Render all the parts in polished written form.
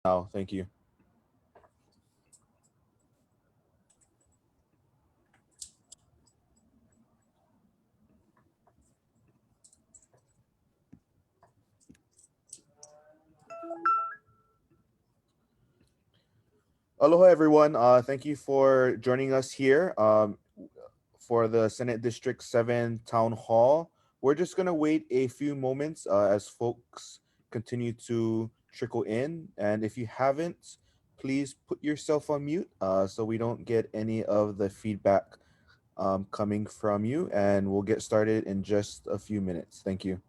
Now, thank you. Aloha, everyone. Thank you for joining us here for the Senate District 7 Town Hall. We're just going to wait a few moments as folks continue to trickle in. And if you haven't, please put yourself on mute so we don't get any of the feedback coming from you. And we'll get started in just a few minutes. Thank you.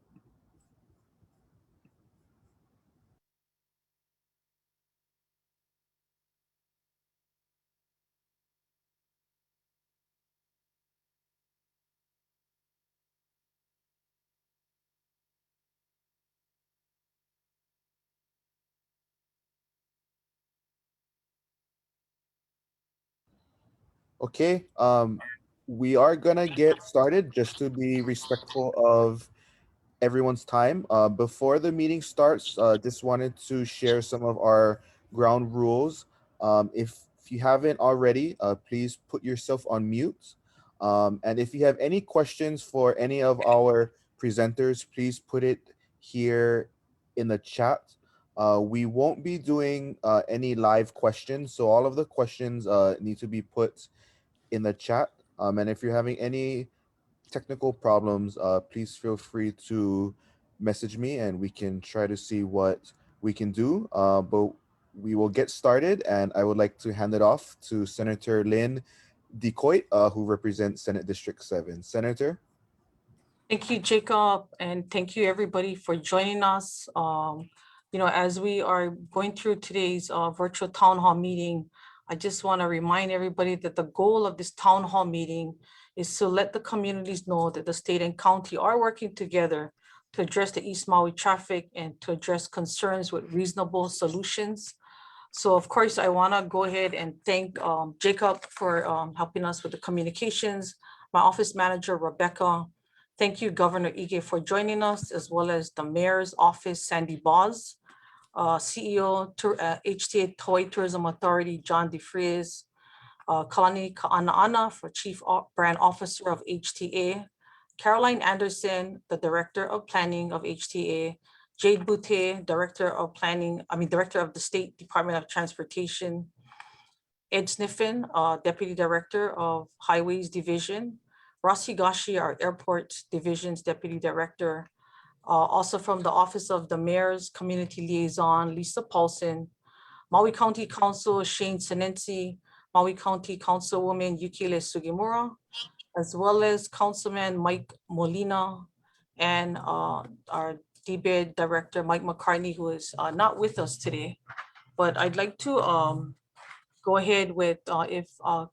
Okay, we are gonna get started just to be respectful of everyone's time. Before the meeting starts, just wanted to share some of our ground rules. If you haven't already, please put yourself on mute. And if you have any questions for any of our presenters, please put it here in the chat. We won't be doing any live questions, so all of the questions need to be put in the chat. And if you're having any technical problems, please feel free to message me and we can try to see what we can do. But we will get started, and I would like to hand it off to Senator Lynn DeCoite, who represents Senate District 7. Senator? Thank you, Jacob, and thank you everybody for joining us. As we are going through today's virtual town hall meeting, I just want to remind everybody that the goal of this town hall meeting is to let the communities know that the state and county are working together to address the East Maui traffic and to address concerns with reasonable solutions. So of course, I want to go ahead and thank Jacob for helping us with the communications, my office manager, Rebecca. Thank you, Governor Ige, for joining us, as well as the Mayor's Office, Sandy Boz, CEO, HTA Hawaiʻi Tourism Authority, John DeFries, Kalani Ka'anaʻana for Chief Brand Officer of HTA, Caroline Anderson, the Director of Planning of HTA, Jade Boutte, Director of the State Department of Transportation, Ed Sniffen, Deputy Director of Highways Division, Ross Higashi, our Airport Division's Deputy Director, also from the Office of the Mayor's Community Liaison, Lisa Paulson, Maui County Council, Shane Senensi, Maui County Councilwoman Yukile Sugimura, as well as Councilman Mike Molina, and our DBID Director, Mike McCartney, who is not with us today. But I'd like to go ahead with if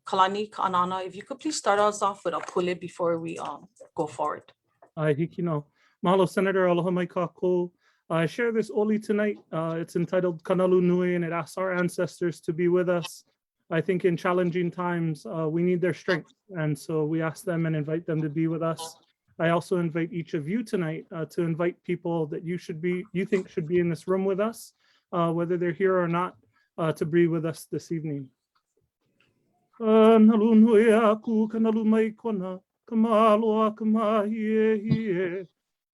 Kalani Ka'anaʻana, if you could please start us off with a pule before we go forward. Hiki no. Mahalo, Senator. Aloha mai kākou. I share this oli tonight. It's entitled Kanalu Nui, and it asks our ancestors to be with us. I think in challenging times, we need their strength. And so we ask them and invite them to be with us. I also invite each of you tonight to invite people that you think should be in this room with us, whether they're here or not, to be with us this evening. Kanalu nui aku, kanalu mai kona, kamaloa kamahie.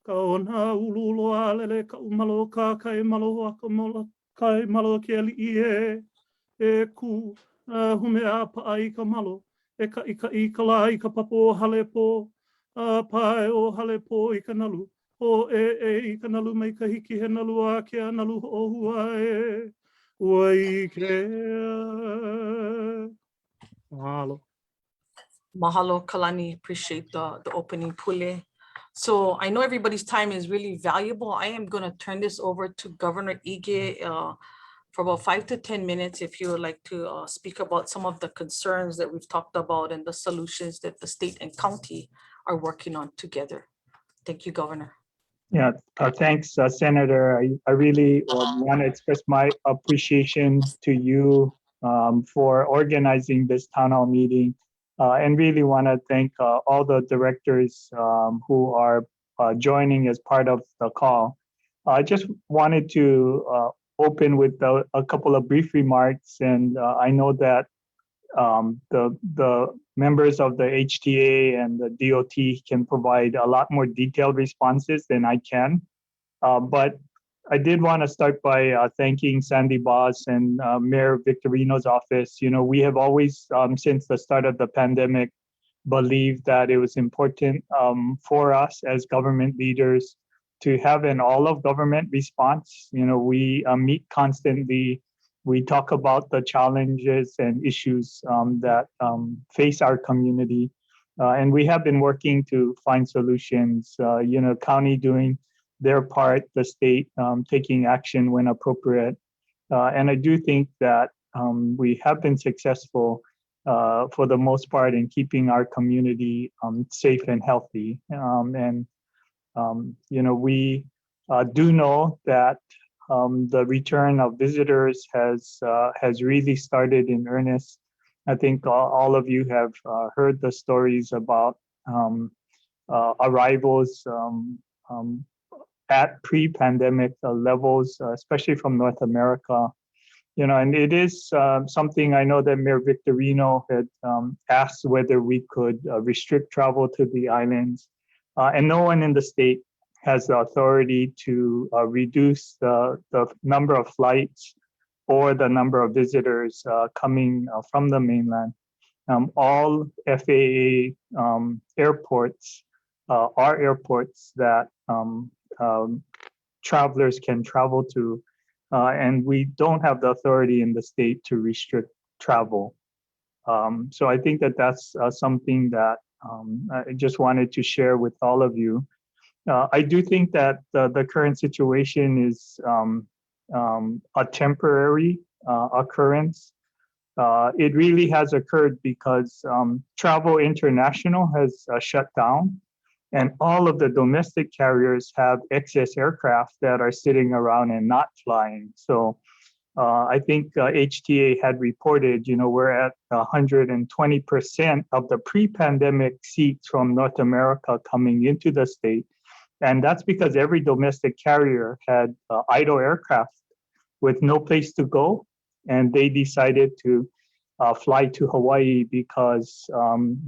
Ka ona ululo alele ka umalo ka kai malo akamola kai malo ke ali e ku hume a paai ka malo e ka ika la i ka papo hale po pae o hale po i ka nalu o i ka nalu mai ka hiki he nalu a ke a nalu o hua wai ke mahalo. Mahalo, Kalani. Appreciate the opening pule. So I know everybody's time is really valuable. I am going to turn this over to Governor Ige for about 5 to 10 minutes if you would like to speak about some of the concerns that we've talked about and the solutions that the state and county are working on together. Thank you, Governor. Yeah, thanks, Senator. I really want to express my appreciation to you for organizing this town hall meeting. And really want to thank all the directors who are joining as part of the call. I just wanted to open with a couple of brief remarks, and I know that the members of the HTA and the DOT can provide a lot more detailed responses than I can. But I did want to start by thanking Sandy Boss and Mayor Victorino's office. You know, we have always, since the start of the pandemic, believed that it was important for us as government leaders to have an all of government response. You know, we meet constantly. We talk about the challenges and issues that face our community. And we have been working to find solutions, you know, county doing their part, the state taking action when appropriate. And I do think that we have been successful for the most part in keeping our community safe and healthy. You know, we do know that the return of visitors has really started in earnest. I think all of you have heard the stories about arrivals at pre-pandemic levels, especially from North America. You know, and it is something I know that Mayor Victorino had asked whether we could restrict travel to the islands. And no one in the state has the authority to reduce the number of flights or the number of visitors coming from the mainland. All FAA airports are airports that travelers can travel to, and we don't have the authority in the state to restrict travel. So I think that that's something that I just wanted to share with all of you. I do think that the current situation is a temporary occurrence. It really has occurred because Travel International has shut down, and all of the domestic carriers have excess aircraft that are sitting around and not flying. So I think HTA had reported, you know, we're at 120% of the pre-pandemic seats from North America coming into the state. And that's because every domestic carrier had idle aircraft with no place to go. And they decided to fly to Hawaii because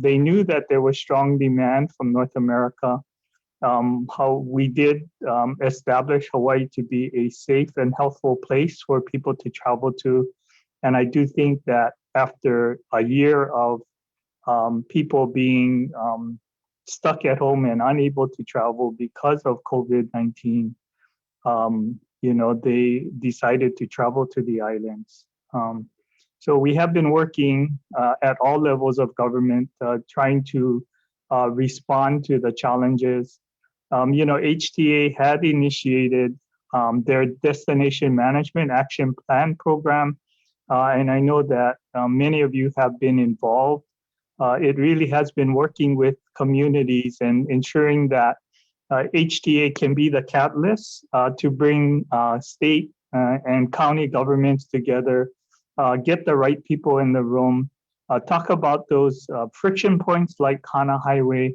they knew that there was strong demand from North America. How we did establish Hawaii to be a safe and healthful place for people to travel to. And I do think that after a year of people being stuck at home and unable to travel because of COVID-19, you know, they decided to travel to the islands. So we have been working at all levels of government, trying to respond to the challenges. You know, HTA had initiated their Destination Management Action Plan program, and I know that many of you have been involved. It really has been working with communities and ensuring that HTA can be the catalyst to bring state and county governments together, get the right people in the room, talk about those friction points like Hāna Highway,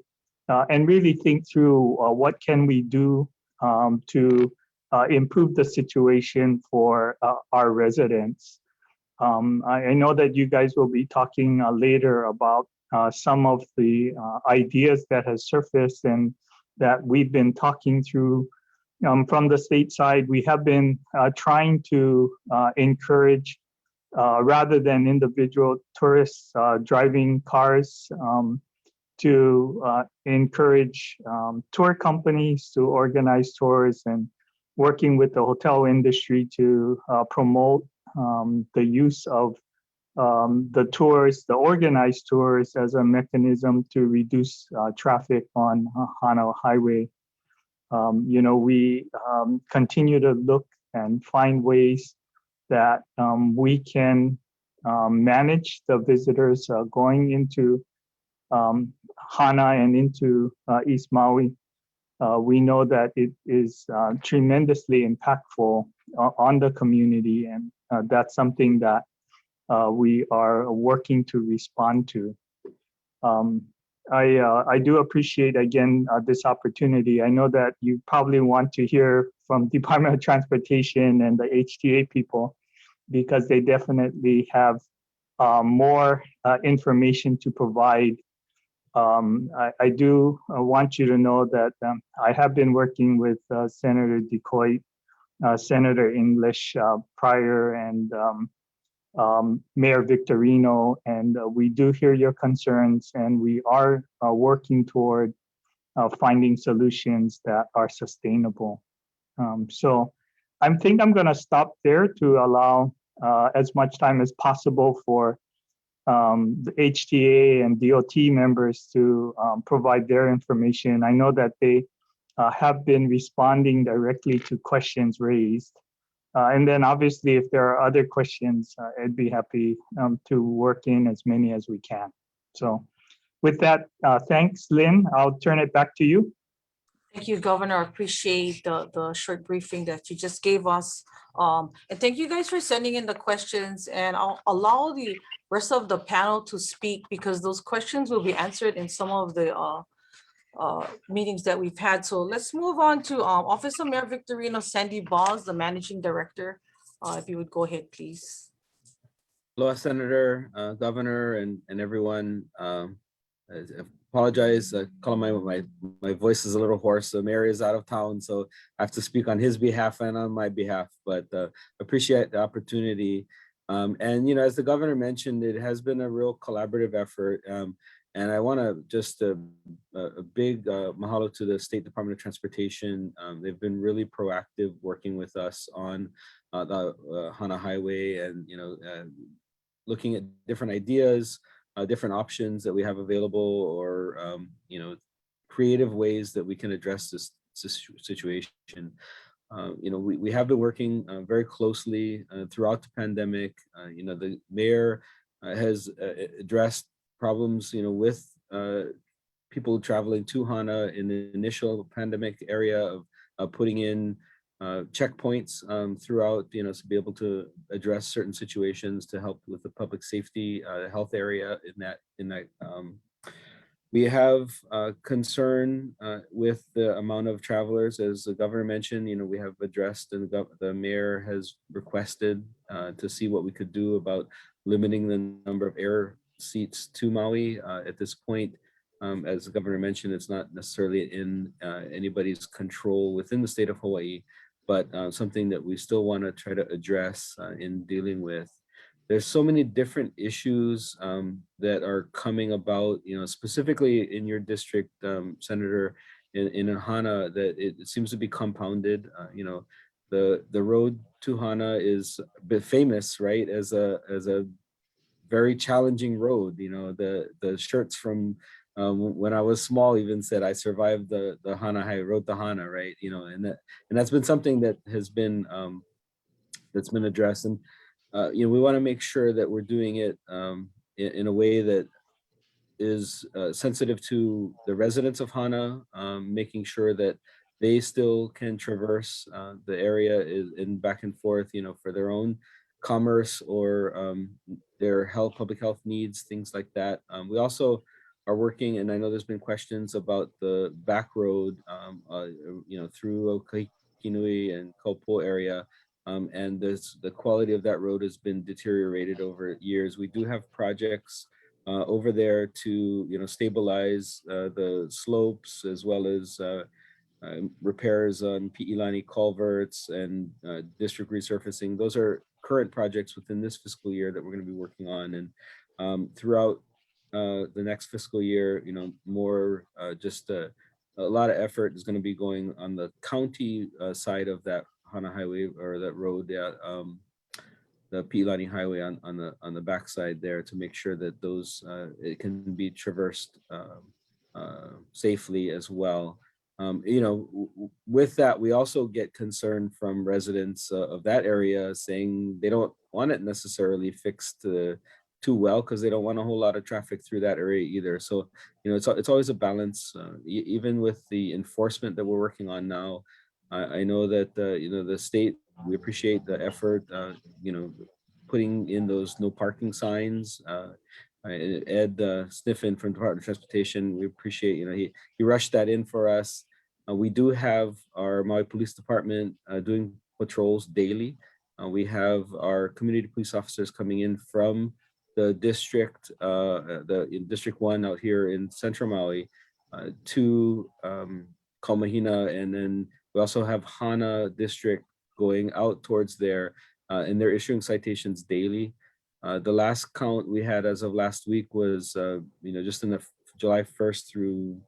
and really think through what can we do to improve the situation for our residents. I know that you guys will be talking later about some of the ideas that has surfaced and that we've been talking through. From the state side, we have been trying to encourage, rather than individual tourists driving cars, to encourage tour companies to organize tours and working with the hotel industry to promote the use of the tours, the organized tours, as a mechanism to reduce traffic on Hāna Highway. You know, we continue to look and find ways that we can manage the visitors going into Hāna and into East Maui. We know that it is tremendously impactful on the community, and that's something that we are working to respond to. I do appreciate, again, this opportunity. I know that you probably want to hear from Department of Transportation and the HTA people, because they definitely have more information to provide. I do want you to know that I have been working with Senator DeCoite, Senator English prior, and Mayor Victorino, and we do hear your concerns, and we are working toward finding solutions that are sustainable. So I think I'm going to stop there to allow as much time as possible for the HTA and DOT members to provide their information. I know that they have been responding directly to questions raised. And then obviously, if there are other questions, I'd be happy to work in as many as we can. So with that, thanks, Lynn. I'll turn it back to you. Thank you, Governor. I appreciate the short briefing that you just gave us. And thank you guys for sending in the questions, and I'll allow the rest of the panel to speak because those questions will be answered in some of the meetings that we've had. So let's move on to Office of Mayor Victorino, Sandy Ball, the Managing Director. If you would go ahead, please. Aloha, Senator, Governor, and everyone. I apologize, my voice is a little hoarse. The mayor is out of town, so I have to speak on his behalf and on my behalf, but appreciate the opportunity. And, you know, as the governor mentioned, it has been a real collaborative effort. And I want to just a big mahalo to the State Department of Transportation. They've been really proactive working with us on the Hāna Highway, and looking at different ideas, different options that we have available, or creative ways that we can address this situation. We have been working very closely throughout the pandemic. The mayor has addressed problems, with people traveling to Hāna in the initial pandemic area of putting in checkpoints throughout, to be able to address certain situations to help with the public safety, health area in that. We have concern with the amount of travelers, as the governor mentioned. We have addressed, and the mayor has requested to see what we could do about limiting the number of air seats to Maui. At this point, as the governor mentioned, it's not necessarily in anybody's control within the state of Hawaii, but something that we still want to try to address in dealing with. There's so many different issues that are coming about, specifically in your district, Senator, in Hāna, that it seems to be compounded. The road to Hāna is a bit famous, right, as a very challenging road. The shirts from when I was small even said I survived the Hāna Highway, road to Hāna, right? And that's been something that has been addressed, and we want to make sure that we're doing it in a way that is sensitive to the residents of Hāna, making sure that they still can traverse the area in back and forth, for their own commerce or their public health needs, things like that. We also are working, and I know there's been questions about the back road, through Kahikinui and Kaupo area. And the quality of that road has been deteriorated over years. We do have projects over there to stabilize the slopes, as well as repairs on Pi'ilani culverts and district resurfacing. Those are current projects within this fiscal year that we're going to be working on, and throughout the next fiscal year, more just a lot of effort is going to be going on the county side of that Hāna Highway, or that road, the Pi'ilani Highway on the backside there, to make sure that those it can be traversed safely as well. With that, we also get concern from residents of that area saying they don't want it necessarily fixed too well, because they don't want a whole lot of traffic through that area either. So, it's always a balance, even with the enforcement that we're working on now. I know that, the state, we appreciate the effort, putting in those no parking signs. Ed Sniffen from Department of Transportation, we appreciate, he rushed that in for us. We do have our Maui Police Department doing patrols daily. We have our community police officers coming in from the district, in District 1 out here in Central Maui to Kaumahina, and then we also have Hāna district going out towards there, and they're issuing citations daily. The last count we had as of last week was, just in the July 1st through,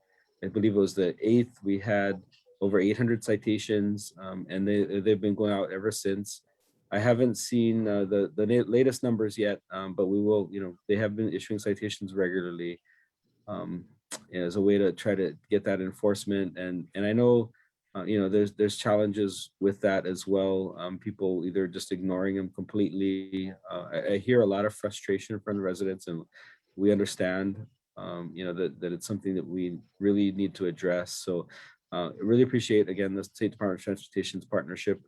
I believe it was the 8th, we had over 800 citations, and they've been going out ever since. I haven't seen the latest numbers yet, but we will, they have been issuing citations regularly as a way to try to get that enforcement. And I know, there's challenges with that as well. People either just ignoring them completely. I hear a lot of frustration from the residents, and we understand, that it's something that we really need to address. So I really appreciate, again, the State Department of Transportation's partnership.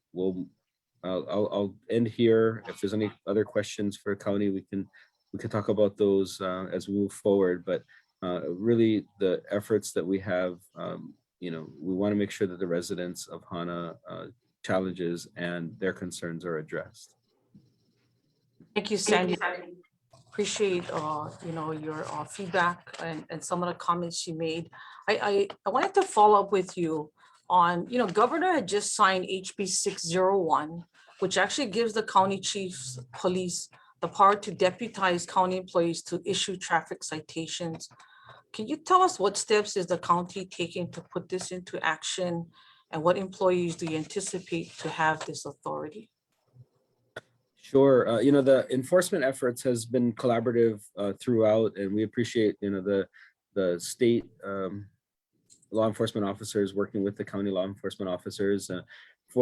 I'll end here. If there's any other questions for county, we can talk about those as we move forward. But really, the efforts that we have, we want to make sure that the residents of Hāna challenges and their concerns are addressed. Thank you, Sandy. Appreciate your feedback and some of the comments you made. I wanted to follow up with you on, Governor had just signed HB 601, which actually gives the county chiefs police the power to deputize county employees to issue traffic citations. Can you tell us what steps is the county taking to put this into action, and what employees do you anticipate to have this authority? Sure. The enforcement efforts has been collaborative throughout, and we appreciate, the state law enforcement officers working with the county law enforcement officers.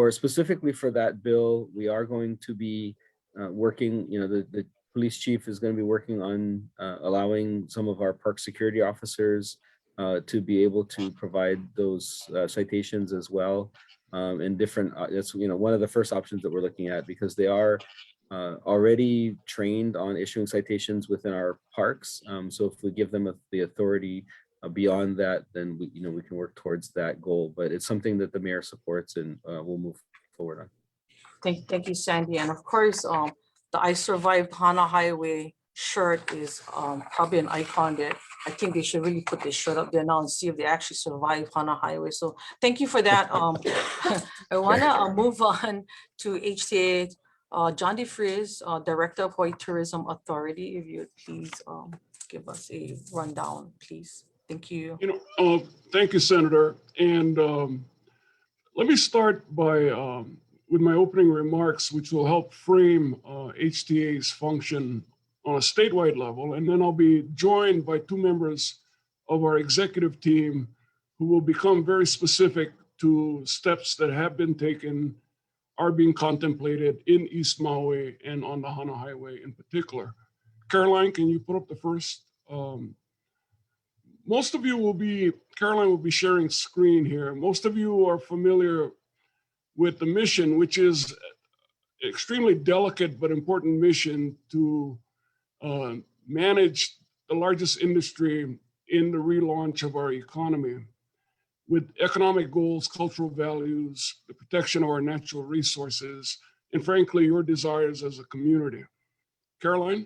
Specifically for that bill, we are going to be working, the police chief is going to be working on allowing some of our park security officers to be able to provide those citations as well. And different, that's, one of the first options that we're looking at, because they are already trained on issuing citations within our parks. So if we give them the authority beyond that, then we can work towards that goal. But it's something that the mayor supports, and we'll move forward on. Thank you, Sandy. And of course, the I Survived Hāna Highway shirt is probably an icon that I think they should really put this shirt up there now and see if they actually survive Hāna Highway. So thank you for that. I want to move on to HTA. John DeFries, Director of Hawaiʻi Tourism Authority, if you would please give us a rundown, please. Thank you. Thank you, Senator. And let me start by with my opening remarks, which will help frame HTA's function on a statewide level. And then I'll be joined by two members of our executive team who will become very specific to steps that have been taken, are being contemplated in East Maui and on the Hāna Highway in particular. Caroline, can you put up the first? Caroline will be sharing screen here. Most of you are familiar with the mission, which is extremely delicate but important mission to manage the largest industry in the relaunch of our economy, with economic goals, cultural values, the protection of our natural resources, and frankly, your desires as a community. Caroline?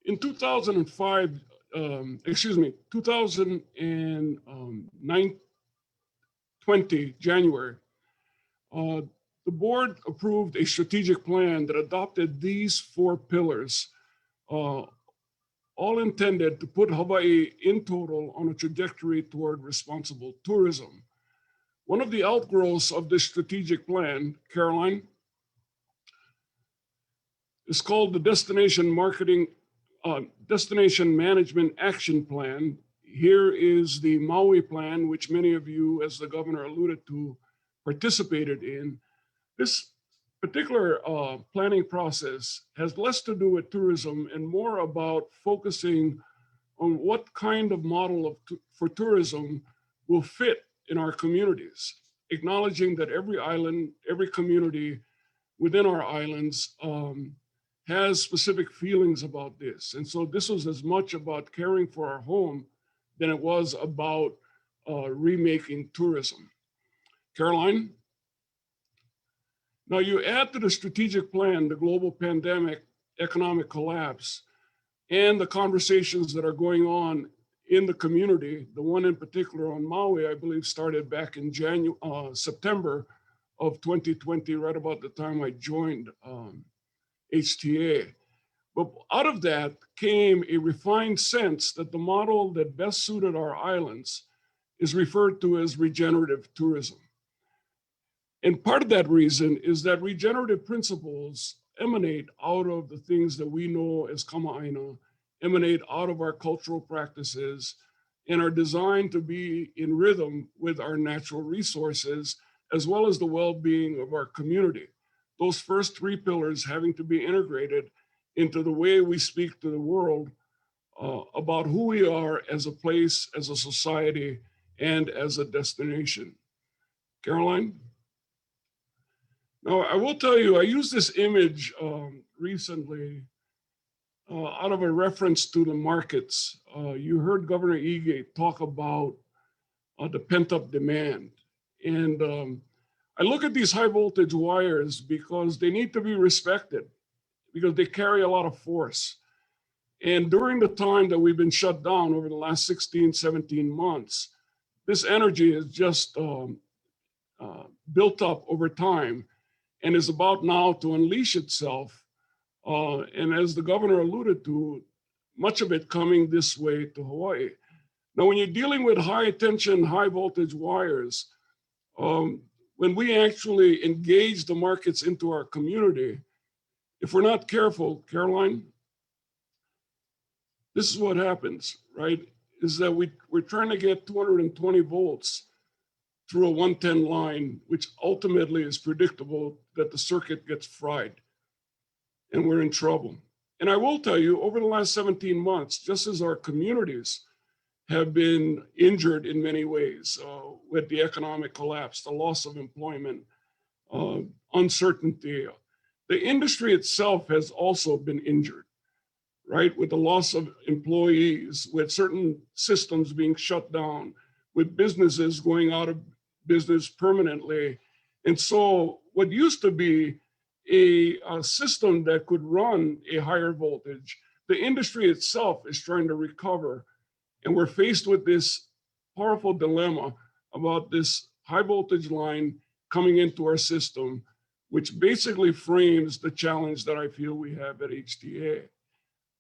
In 2020, January, the board approved a strategic plan that adopted these 4 pillars, all intended to put Hawaii in total on a trajectory toward responsible tourism. One of the outgrowths of this strategic plan, Caroline, is called the Destination Management Action Plan. Here is the Maui plan, which many of you, as the governor alluded to, participated in. This particular planning process has less to do with tourism and more about focusing on what kind of model for tourism will fit in our communities, acknowledging that every island, every community within our islands has specific feelings about this. And so this was as much about caring for our home than it was about remaking tourism. Caroline? Now you add to the strategic plan the global pandemic, economic collapse, and the conversations that are going on in the community. The one in particular on Maui, I believe, started back in September of 2020, right about the time I joined HTA. But out of that came a refined sense that the model that best suited our islands is referred to as regenerative tourism. And part of that reason is that regenerative principles emanate out of the things that we know as kama'aina, emanate out of our cultural practices, and are designed to be in rhythm with our natural resources, as well as the well-being of our community. Those first three pillars having to be integrated into the way we speak to the world about who we are as a place, as a society, and as a destination. Caroline? Now, I will tell you, I used this image recently out of a reference to the markets. You heard Governor Ige talk about the pent-up demand. And I look at these high voltage wires because they need to be respected, because they carry a lot of force. And during the time that we've been shut down over the last 16, 17 months, this energy is just built up over time and is about now to unleash itself. And as the governor alluded to, much of it coming this way to Hawaii. Now, when you're dealing with high tension, high voltage wires, when we actually engage the markets into our community, if we're not careful, Caroline, this is what happens, right? Is that we're trying to get 220 volts through a 110 line, which ultimately is predictable that the circuit gets fried and we're in trouble. And I will tell you, over the last 17 months, just as our communities have been injured in many ways with the economic collapse, the loss of employment, uncertainty, the industry itself has also been injured, right? With the loss of employees, with certain systems being shut down, with businesses going out of business permanently. And so what used to be a system that could run a higher voltage, the industry itself is trying to recover. And we're faced with this powerful dilemma about this high voltage line coming into our system, which basically frames the challenge that I feel we have at HTA.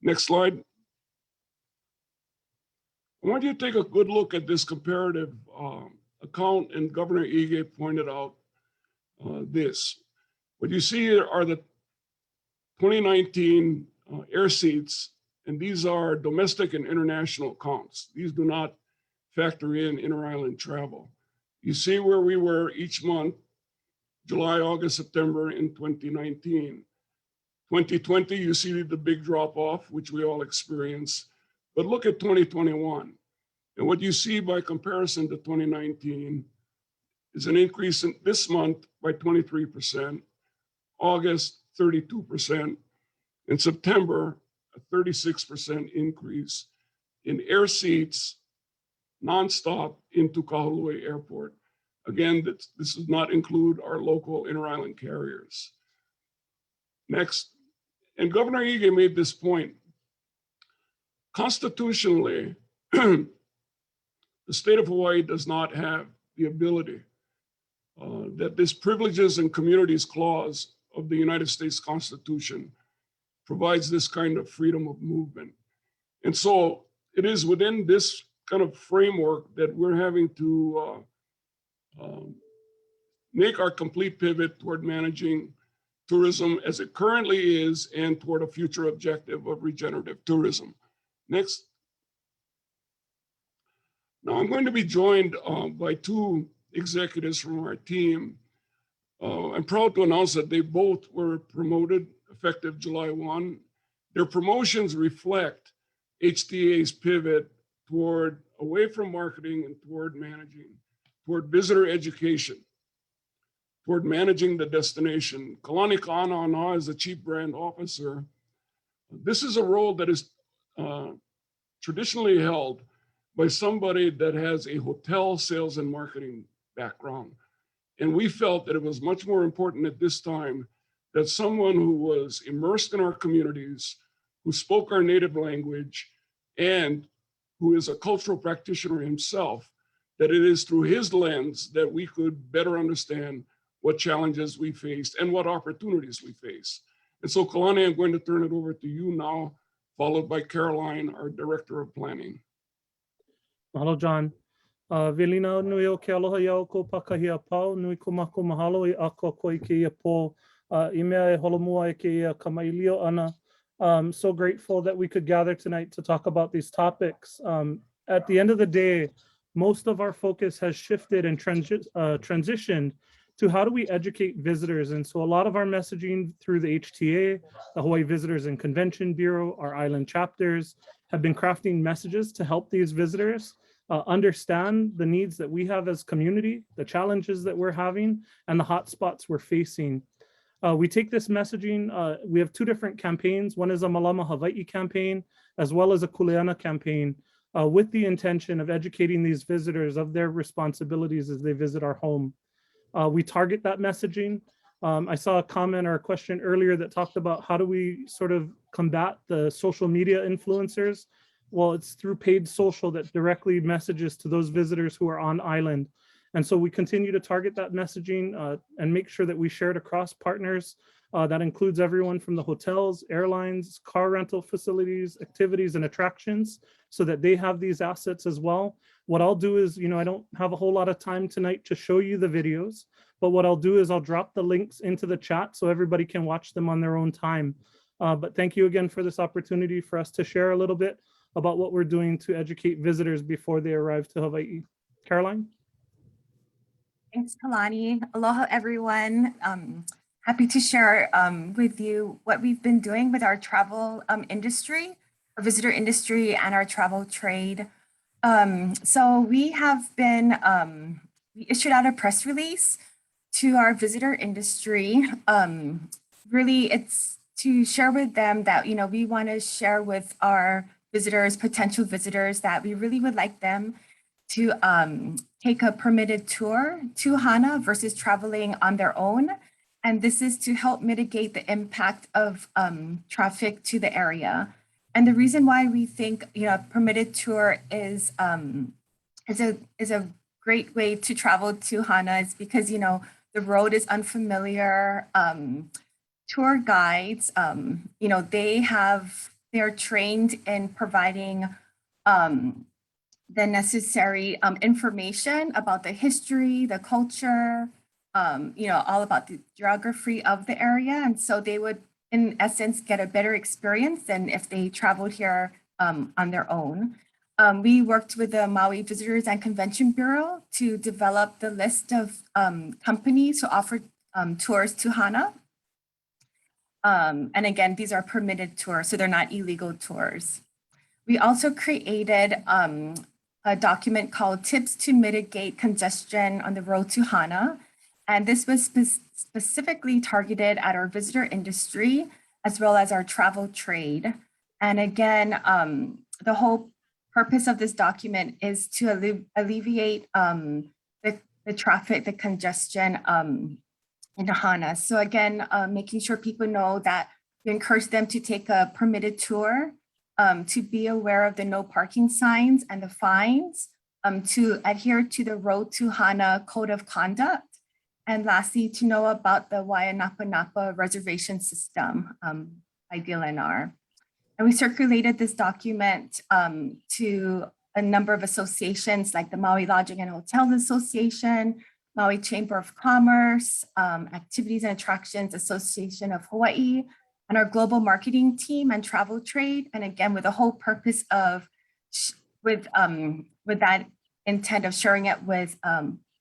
Next slide. I want you to take a good look at this comparative account, and Governor Ige pointed out this. What you see here are the 2019 air seats, and these are domestic and international counts. These do not factor in inter-island travel. You see where we were each month, July, August, September in 2019. 2020, you see the big drop off, which we all experienced. But look at 2021. And what you see by comparison to 2019 is an increase in this month by 23%, August 32%, in September a 36% increase in air seats nonstop into Kahului Airport. Again, this does not include our local inter-island carriers. Next, and Governor Ige made this point. Constitutionally, the state of Hawaii does not have the ability that this privileges and communities clause of the United States Constitution provides this kind of freedom of movement. And so it is within this kind of framework that we're having to make our complete pivot toward managing tourism as it currently is and toward a future objective of regenerative tourism. Next. Now I'm going to be joined by two executives from our team. I'm proud to announce that they both were promoted effective July 1. Their promotions reflect HTA's pivot toward away from marketing and toward managing, toward visitor education, toward managing the destination. Kalani Ka'ana'ana is the Chief Brand Officer. This is a role that is traditionally held by somebody that has a hotel sales and marketing background. And we felt that it was much more important at this time that someone who was immersed in our communities, who spoke our native language, and who is a cultural practitioner himself, that it is through his lens that we could better understand what challenges we faced and what opportunities we face. And so Kalani, I'm going to turn it over to you now, followed by Caroline, our Director of Planning. Mahalo, John. Velina nui o ke aloha iau ko pakahia pau, nui ko mako mahalo I ako ko I ke ia po, I mea e holomua e ke ia kamailio ana. So grateful that we could gather tonight to talk about these topics. At the end of the day, most of our focus has shifted and transitioned to how do we educate visitors. And so a lot of our messaging through the HTA, the Hawaii Visitors and Convention Bureau, our island chapters, have been crafting messages to help these visitors understand the needs that we have as community, the challenges that we're having, and the hotspots we're facing. We take this messaging, we have two different campaigns. One is a Malama Hawaiʻi campaign, as well as a Kuleana campaign, with the intention of educating these visitors of their responsibilities as they visit our home. We target that messaging. I saw a comment or a question earlier that talked about how do we sort of combat the social media influencers? Well, it's through paid social that directly messages to those visitors who are on island. And so we continue to target that messaging and make sure that we share it across partners. That includes everyone from the hotels, airlines, car rental facilities, activities and attractions, so that they have these assets as well. What I'll do is, I don't have a whole lot of time tonight to show you the videos, but what I'll do is I'll drop the links into the chat so everybody can watch them on their own time. But thank you again for this opportunity for us to share a little bit about what we're doing to educate visitors before they arrive to Hawaii. Caroline? Thanks, Kalani. Aloha, everyone. Happy to share with you what we've been doing with our travel industry, our visitor industry, and our travel trade. So we have been, we issued out a press release to our visitor industry. Really, it's to share with them that, we want to share with our visitors, potential visitors, that we really would like them to take a permitted tour to Hāna versus traveling on their own. And this is to help mitigate the impact of traffic to the area. And the reason why we think permitted tour is a great way to travel to Hāna is because the road is unfamiliar. Tour guides, they're trained in providing the necessary information about the history, the culture, all about the geography of the area. And so they would, in essence, get a better experience than if they traveled here on their own. We worked with the Maui Visitors and Convention Bureau to develop the list of companies who offer tours to Hāna. And again, these are permitted tours, so they're not illegal tours. We also created a document called Tips to Mitigate Congestion on the Road to Hāna. And this was specifically targeted at our visitor industry, as well as our travel trade. And again, the whole purpose of this document is to alleviate the traffic, the congestion in Hāna. So again, making sure people know that we encourage them to take a permitted tour, to be aware of the no parking signs and the fines, to adhere to the Road to Hāna Code of Conduct, and lastly, to know about the Waianapa Napa reservation system by DLNR. And we circulated this document to a number of associations like the Maui Lodging and Hotels Association, Maui Chamber of Commerce, Activities and Attractions Association of Hawaii, and our global marketing team and travel trade. And again, with the whole purpose of, with that intent of sharing it with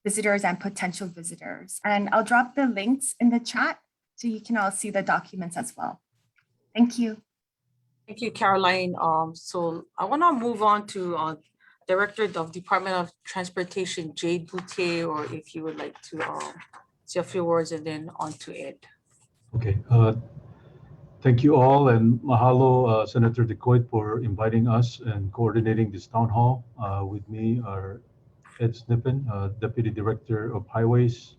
visitors and potential visitors. And I'll drop the links in the chat so you can all see the documents as well. Thank you. Thank you, Caroline. So I want to move on to Director of Department of Transportation, Jade Boutier, or if you would like to say a few words and then on to Ed. Okay. Thank you all, and mahalo, Senator DeCoite, for inviting us and coordinating this town hall. With me are Ed Snippen, Deputy Director of Highways,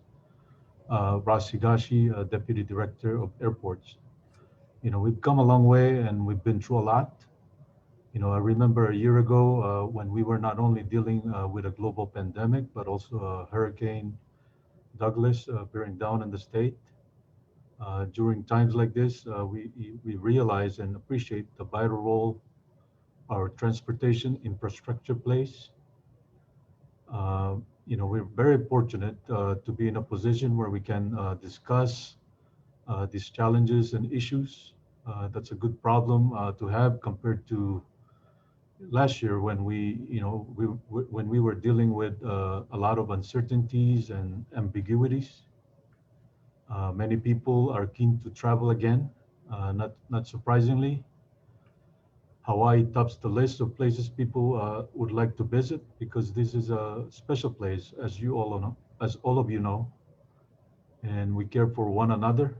Ross Higashi, Deputy Director of Airports. You know, we've come a long way and we've been through a lot. You know, I remember a year ago when we were not only dealing with a global pandemic, but also Hurricane Douglas bearing down in the state. During times like this, we realize and appreciate the vital role our transportation infrastructure plays. You know, we're very fortunate to be in a position where we can discuss these challenges and issues. That's a good problem to have compared to last year when when we were dealing with a lot of uncertainties and ambiguities. Many people are keen to travel again. Not surprisingly, Hawaii tops the list of places people would like to visit because this is a special place, as you all know, as all of you know, and we care for one another.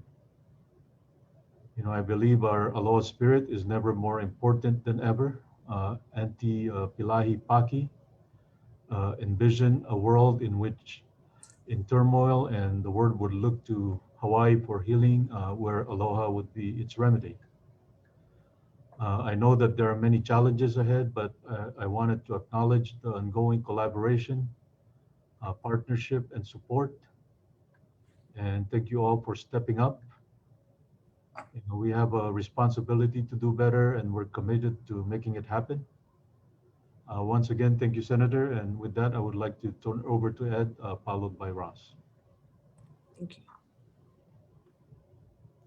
You know, I believe our aloha spirit is never more important than ever. Auntie Pilahi Paki envisioned a world in which, in turmoil, and the world would look to Hawaii for healing, where aloha would be its remedy. I know that there are many challenges ahead, but I wanted to acknowledge the ongoing collaboration, partnership, and support. And thank you all for stepping up. You know, we have a responsibility to do better, and we're committed to making it happen. Once again, thank you, Senator. And with that, I would like to turn over to Ed, followed by Ross. Thank you.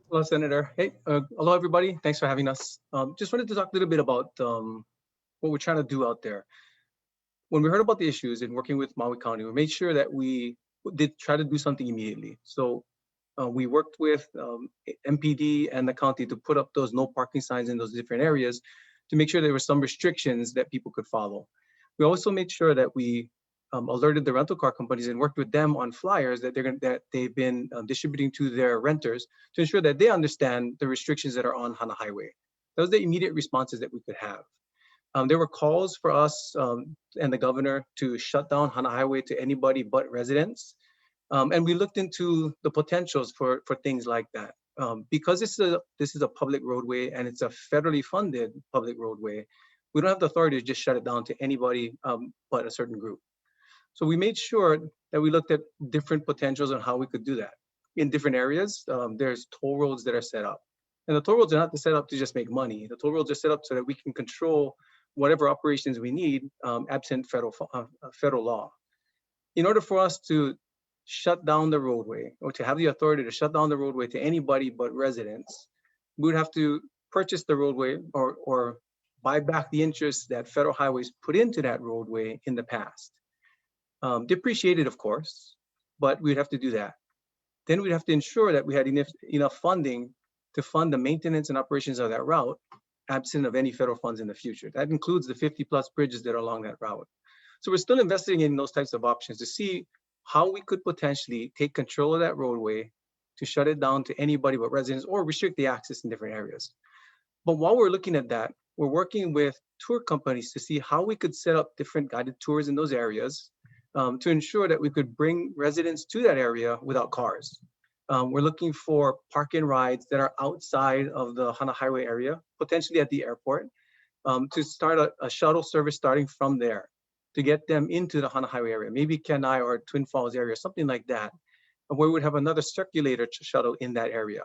Hello, Senator. Hey, hello, everybody. Thanks for having us. Just wanted to talk a little bit about what we're trying to do out there. When we heard about the issues in working with Maui County, we made sure that we did try to do something immediately. So we worked with MPD and the county to put up those no parking signs in those different areas to make sure there were some restrictions that people could follow. We also made sure that we alerted the rental car companies and worked with them on flyers that they've been distributing to their renters to ensure that they understand the restrictions that are on Hāna Highway. Those are the immediate responses that we could have. There were calls for us and the governor to shut down Hāna Highway to anybody but residents. And we looked into the potentials for things like that. Because this is a public roadway and it's a federally funded public roadway, we don't have the authority to just shut it down to anybody but a certain group. So we made sure that we looked at different potentials on how we could do that. In different areas, there's toll roads that are set up. And the toll roads are not set up to just make money. The toll roads are set up so that we can control whatever operations we need absent federal law. In order for us to shut down the roadway or to have the authority to shut down the roadway to anybody but residents, we would have to purchase the roadway or buy back the interest that federal highways put into that roadway in the past. Depreciated, of course, but we'd have to do that. Then we'd have to ensure that we had enough funding to fund the maintenance and operations of that route, absent of any federal funds in the future. That includes the 50+ bridges that are along that route. So we're still investigating in those types of options to see how we could potentially take control of that roadway to shut it down to anybody but residents or restrict the access in different areas. But while we're looking at that, we're working with tour companies to see how we could set up different guided tours in those areas to ensure that we could bring residents to that area without cars. We're looking for park-in rides that are outside of the Hāna Highway area, potentially at the airport, to start a shuttle service starting from there to get them into the Hāna Highway area, maybe Kenai or Twin Falls area, something like that, where we would have another circulator shuttle in that area.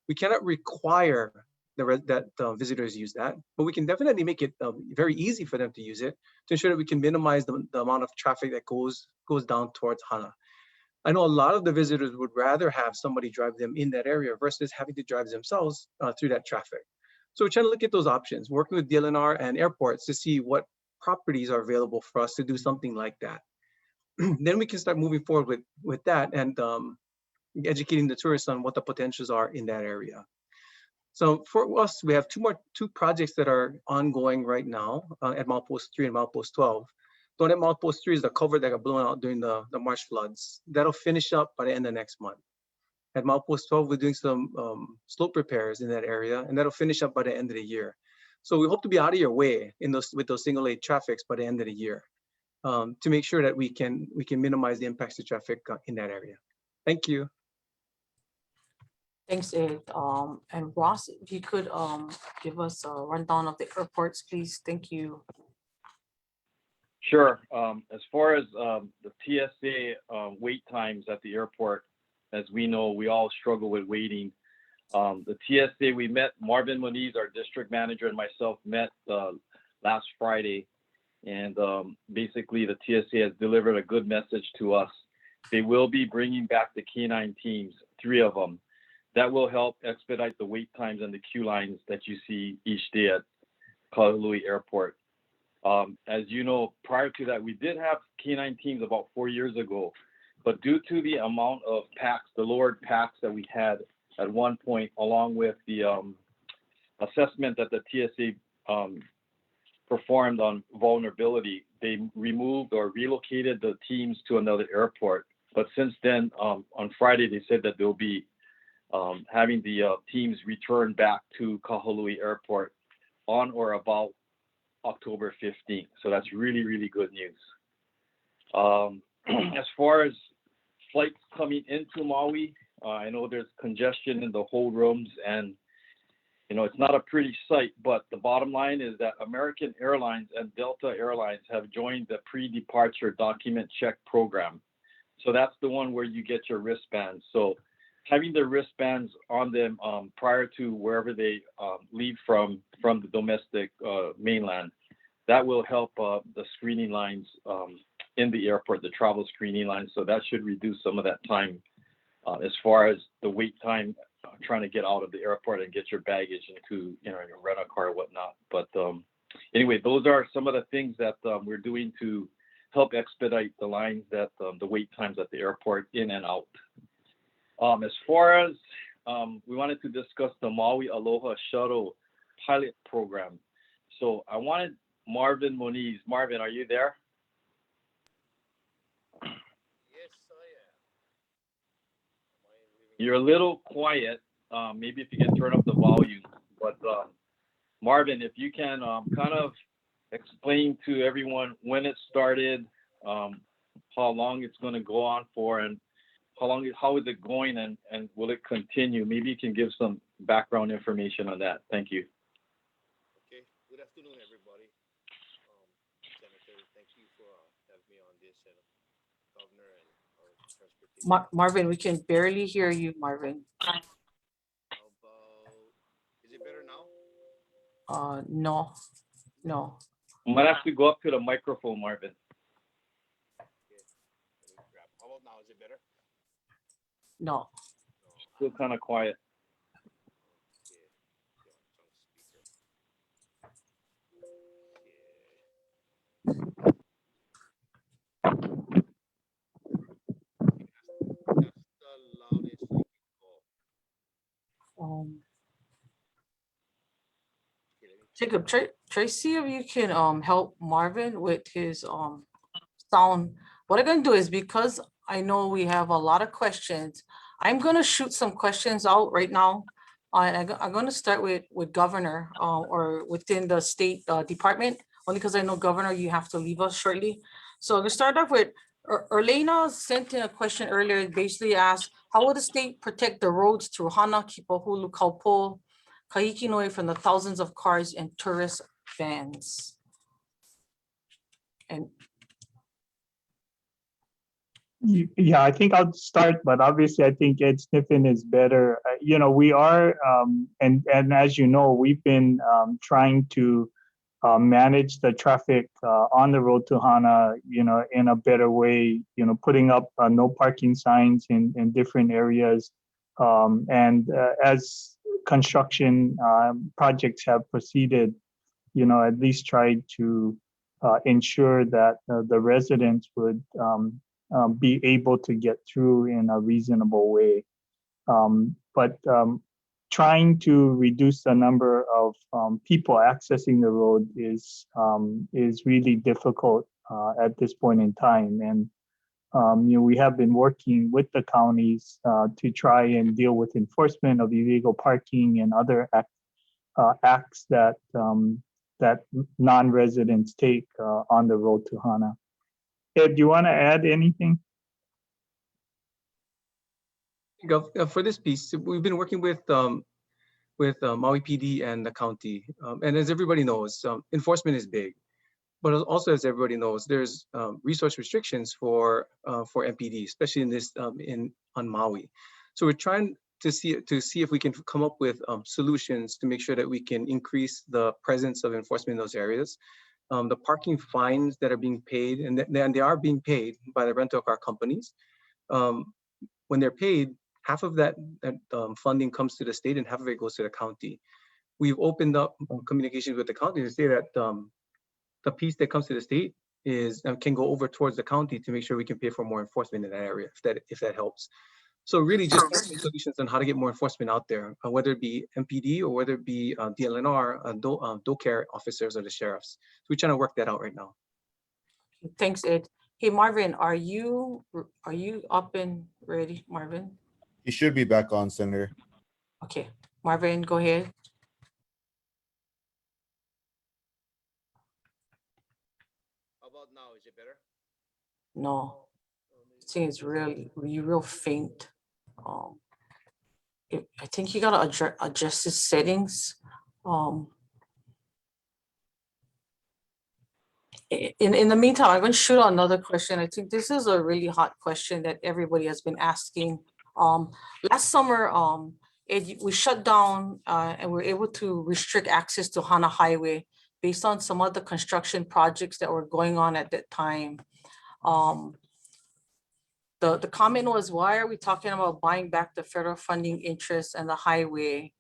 We cannot require that visitors use that, but we can definitely make it very easy for them to use it to ensure that we can minimize the amount of traffic that goes down towards Hāna. I know a lot of the visitors would rather have somebody drive them in that area versus having to drive themselves through that traffic. So we're trying to look at those options, working with DLNR and airports to see what properties are available for us to do something like that. Then we can start moving forward with that and educating the tourists on what the potentials are in that area. So for us, we have two projects that are ongoing right now at Milepost 3 and Milepost 12. The one at Milepost 3 is the culvert that got blown out during the March floods. That'll finish up by the end of next month. At milepost 12, we're doing some slope repairs in that area, and that'll finish up by the end of the year. So we hope to be out of your way with those single lane traffics by the end of the year, to make sure that we can minimize the impacts to traffic in that area. Thank you. Thanks, Ed. And Ross, if you could give us a rundown of the airports, please. Thank you. Sure. As far as the TSA wait times at the airport, as we know, we all struggle with waiting. The TSA, we met, Marvin Moniz, our district manager, and myself met last Friday. And basically, the TSA has delivered a good message to us. They will be bringing back the K9 teams, 3 of them. That will help expedite the wait times and the queue lines that you see each day at Kahului Airport. As you know, prior to that, we did have K9 teams about 4 years ago, but due to the amount of packs, the lowered packs that we had at one point, along with the assessment that the TSA performed on vulnerability, they removed or relocated the teams to another airport. But since then, on Friday, they said that they'll be having the teams return back to Kahului Airport on or about October 15th. So that's really, really good news. As far as flights coming into Maui, I know there's congestion in the hold rooms, and you know, it's not a pretty sight, but the bottom line is that American Airlines and Delta Airlines have joined the pre-departure document check program. So that's the one where you get your wristbands. So having the wristbands on them prior to wherever they leave from the domestic mainland, that will help the screening lines in the airport, the travel screening lines. So that should reduce some of that time as far as the wait time trying to get out of the airport and get your baggage into, you know, your rental car or whatnot. But anyway, those are some of the things that we're doing to help expedite the lines that the wait times at the airport in and out. As far as we wanted to discuss the Maui Aloha Shuttle pilot program. So I wanted Marvin Moniz. Marvin, are you there? Yes, I am. You're a little quiet. Maybe if you can turn up the volume. But Marvin, if you can kind of explain to everyone when it started, how long it's going to go on for, and how is it going, and will it continue? Maybe you can give some background information on that. Thank you. Okay. Good afternoon, everybody. Senator, thank you for having me on this, and Governor and our transportation. Marvin, we can barely hear you, Marvin. How about, is it better now? No. I might have to go up to the microphone, Marvin. Okay. Let me grab. How about now? Is it better? No. Still kind of quiet. Okay. Okay, it's on speaker. Okay. That's the loudest I can go. Okay, let me Jacob, try see if you can help Marvin with his sound. What I'm gonna do is, because I know we have a lot of questions, I'm gonna shoot some questions out right now. And I'm gonna start with Governor or within the State Department, only because I know, Governor, you have to leave us shortly. So I'm gonna start off with Erlena sent in a question earlier, basically asked, how will the state protect the roads through Hāna, Kipahulu, Kaupo, Kahikinoi from the thousands of cars and tourist vans? And Yeah, I think I'll start, but obviously I think Ed Sniffen is better. You know, we are, and as you know, we've been trying to manage the traffic on the road to Hāna, you know, in a better way, you know, putting up no parking signs in different areas. And as construction projects have proceeded, you know, at least tried to ensure that the residents would be able to get through in a reasonable way. But trying to reduce the number of people accessing the road is really difficult at this point in time. And we have been working with the counties to try and deal with enforcement of illegal parking and other acts that non-residents take on the road to Hāna. Ed, do you want to add anything? For this piece, we've been working with Maui PD and the county. And as everybody knows, enforcement is big. But also, as everybody knows, there's resource restrictions for MPD, especially in this on Maui. So we're trying to see if we can come up with solutions to make sure that we can increase the presence of enforcement in those areas. The parking fines that are being paid, and they are being paid by the rental car companies. When they're paid, half of that funding comes to the state and half of it goes to the county. We've opened up communications with the county to say that the piece that comes to the state can go over towards the county to make sure we can pay for more enforcement in that area, if that helps. So really just solutions on how to get more enforcement out there, whether it be MPD or whether it be DLNR, DoCare officers or the sheriffs. So we're trying to work that out right now. Thanks, Ed. Hey, Marvin, are you up and ready, Marvin? You should be back on, Senator. Okay, Marvin, go ahead. How about now? Is it better? No, this thing is real faint. I think you gotta adjust the settings. In the meantime, I'm going to shoot out another question. I think this is a really hot question that everybody has been asking. Last summer, we shut down and we're able to restrict access to Hāna Highway based on some of the construction projects that were going on at that time. The comment was, why are we talking about buying back the federal funding interest and the highway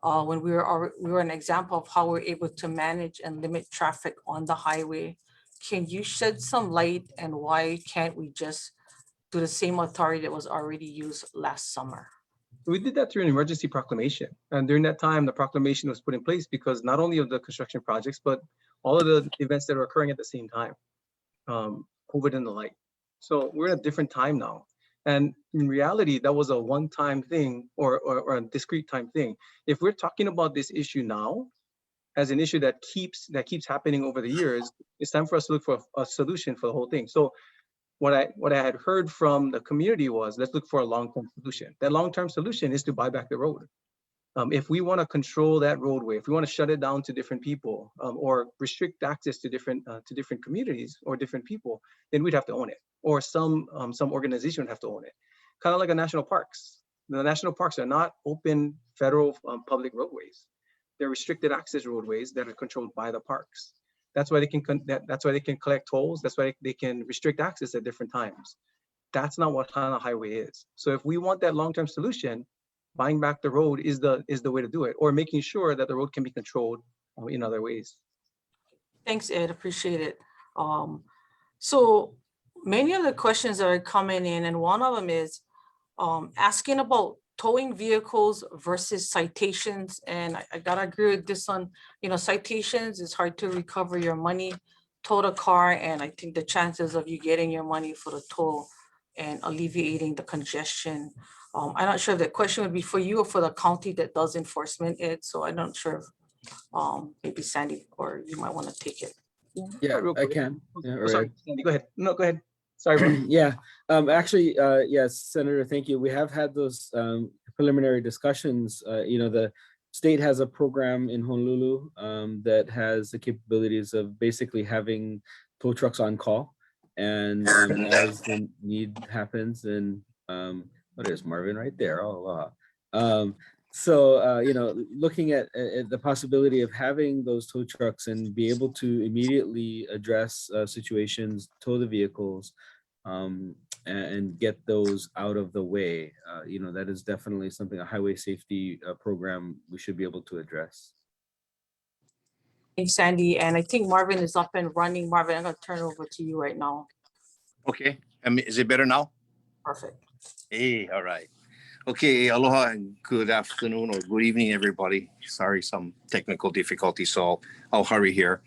when we were an example of how we're able to manage and limit traffic on the highway? Can you shed some light, and why can't we just do the same authority that was already used last summer? We did that through an emergency proclamation. And during that time, the proclamation was put in place because not only of the construction projects, but all of the events that are occurring at the same time, COVID and the like. So we're in a different time now. And in reality, that was a one-time thing or a discrete time thing. If we're talking about this issue now as an issue that keeps happening over the years, it's time for us to look for a solution for the whole thing. So what I had heard from the community was, let's look for a long-term solution. That long-term solution is to buy back the road. If we want to control that roadway, if we want to shut it down to different people or restrict access to different communities or different people, then we'd have to own it, or some organization would have to own it. Kind of like a national parks. The national parks are not open federal public roadways. They're restricted access roadways that are controlled by the parks. That's why they can collect tolls. That's why they can restrict access at different times. That's not what Hāna Highway is. So if we want that long-term solution, buying back the road is the way to do it, or making sure that the road can be controlled in other ways. Thanks, Ed. Appreciate it. So many of the questions that are coming in, and one of them is asking about towing vehicles versus citations. And I gotta agree with this one. Citations, it's hard to recover your money. Tow the car, and I think the chances of you getting your money for the tow and alleviating the congestion. I'm not sure if that question would be for you or for the county that does enforcement, Ed. So I'm not sure if maybe Sandy or you might want to take it. Yeah, real I quick. can. Yeah, Oh, all sorry, right. Sandy, go ahead. No, go ahead. Sorry, Ron. Yeah, actually, yes, Senator, thank you. We have had those preliminary discussions. The state has a program in Honolulu that has the capabilities of basically having tow trucks on call. And as the need happens, and what is Marvin right there? Oh, so, looking at the possibility of having those tow trucks and be able to immediately address situations, tow the vehicles, and get those out of the way, that is definitely something, a highway safety program we should be able to address. Thanks, Sandy. And I think Marvin is up and running. Marvin, I'm going to turn it over to you right now. Okay. Is it better now? Perfect. Hey, all right. Okay, aloha and good afternoon or good evening, everybody. Sorry, some technical difficulties, so I'll hurry here.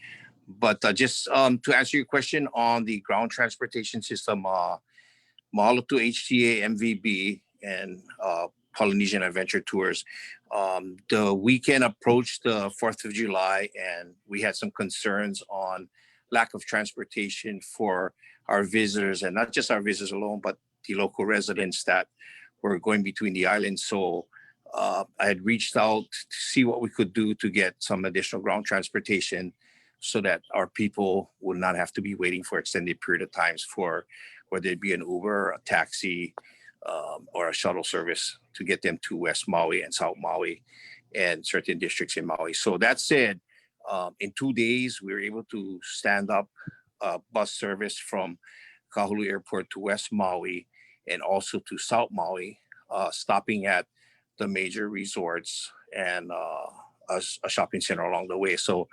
But just to answer your question on the ground transportation system, mahalo to HTA, MVB, and Polynesian Adventure Tours. The weekend approached the 4th of July, and we had some concerns on lack of transportation for our visitors, and not just our visitors alone, but the local residents that were going between the islands. So I had reached out to see what we could do to get some additional ground transportation so that our people would not have to be waiting for extended period of times for whether it be an Uber, a taxi, or a shuttle service to get them to West Maui and South Maui and certain districts in Maui. So that said, in 2 days, we were able to stand up a bus service from Kahului Airport to West Maui and also to South Maui, stopping at the major resorts and a shopping center along the way. So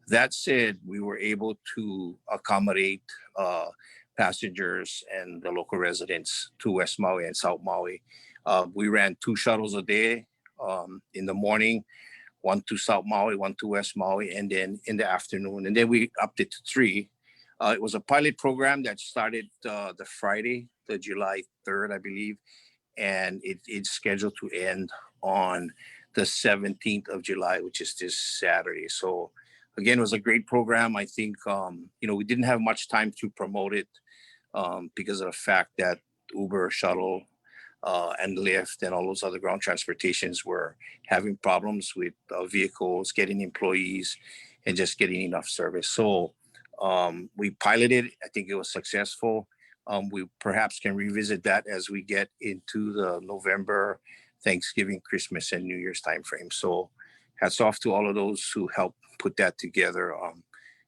that said, we were able to accommodate passengers and the local residents to West Maui and South Maui. We ran 2 shuttles a day in the morning, 1 to South Maui, 1 to West Maui, and then in the afternoon. And then we upped it to 3. It was a pilot program that started the Friday, the July 3rd, I believe, and it's scheduled to end on the 17th of July, which is this Saturday. So again, it was a great program. I think, we didn't have much time to promote it because of the fact that Uber, shuttle, and Lyft and all those other ground transportations were having problems with vehicles, getting employees, and just getting enough service. So we piloted. I think it was successful. We perhaps can revisit that as we get into the November, Thanksgiving, Christmas, and New Year's timeframe. So hats off to all of those who helped put that together.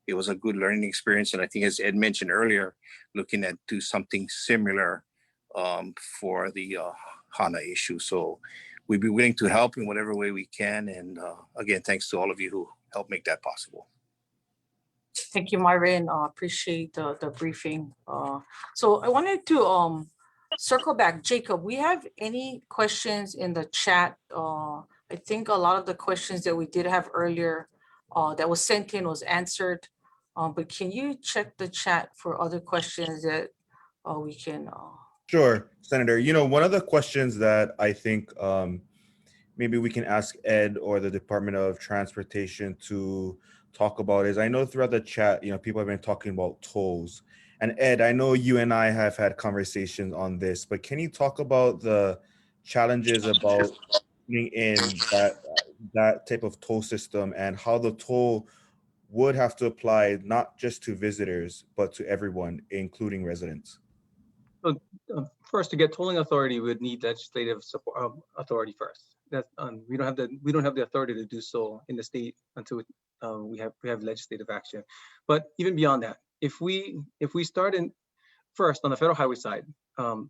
It was a good learning experience. And I think, as Ed mentioned earlier, looking at do something similar for the Hāna issue. So we'd be willing to help in whatever way we can. And again, thanks to all of you who helped make that possible. Thank you, Marvin. Appreciate the briefing. So I wanted to circle back. Jacob, we have any questions in the chat? I think a lot of the questions that we did have earlier that was sent in was answered. But can you check the chat for other questions that we can? Sure, Senator. One of the questions that I think maybe we can ask Ed or the Department of Transportation to talk about is, I know throughout the chat, people have been talking about tolls. And Ed, I know you and I have had conversations on this, but can you talk about the challenges about putting in that type of toll system and how the toll would have to apply not just to visitors, but to everyone, including residents? So, first, to get tolling authority, we would need legislative support, authority first. That we don't have the authority to do so in the state until we have legislative action. But even beyond that, if we start in first on the federal highway side,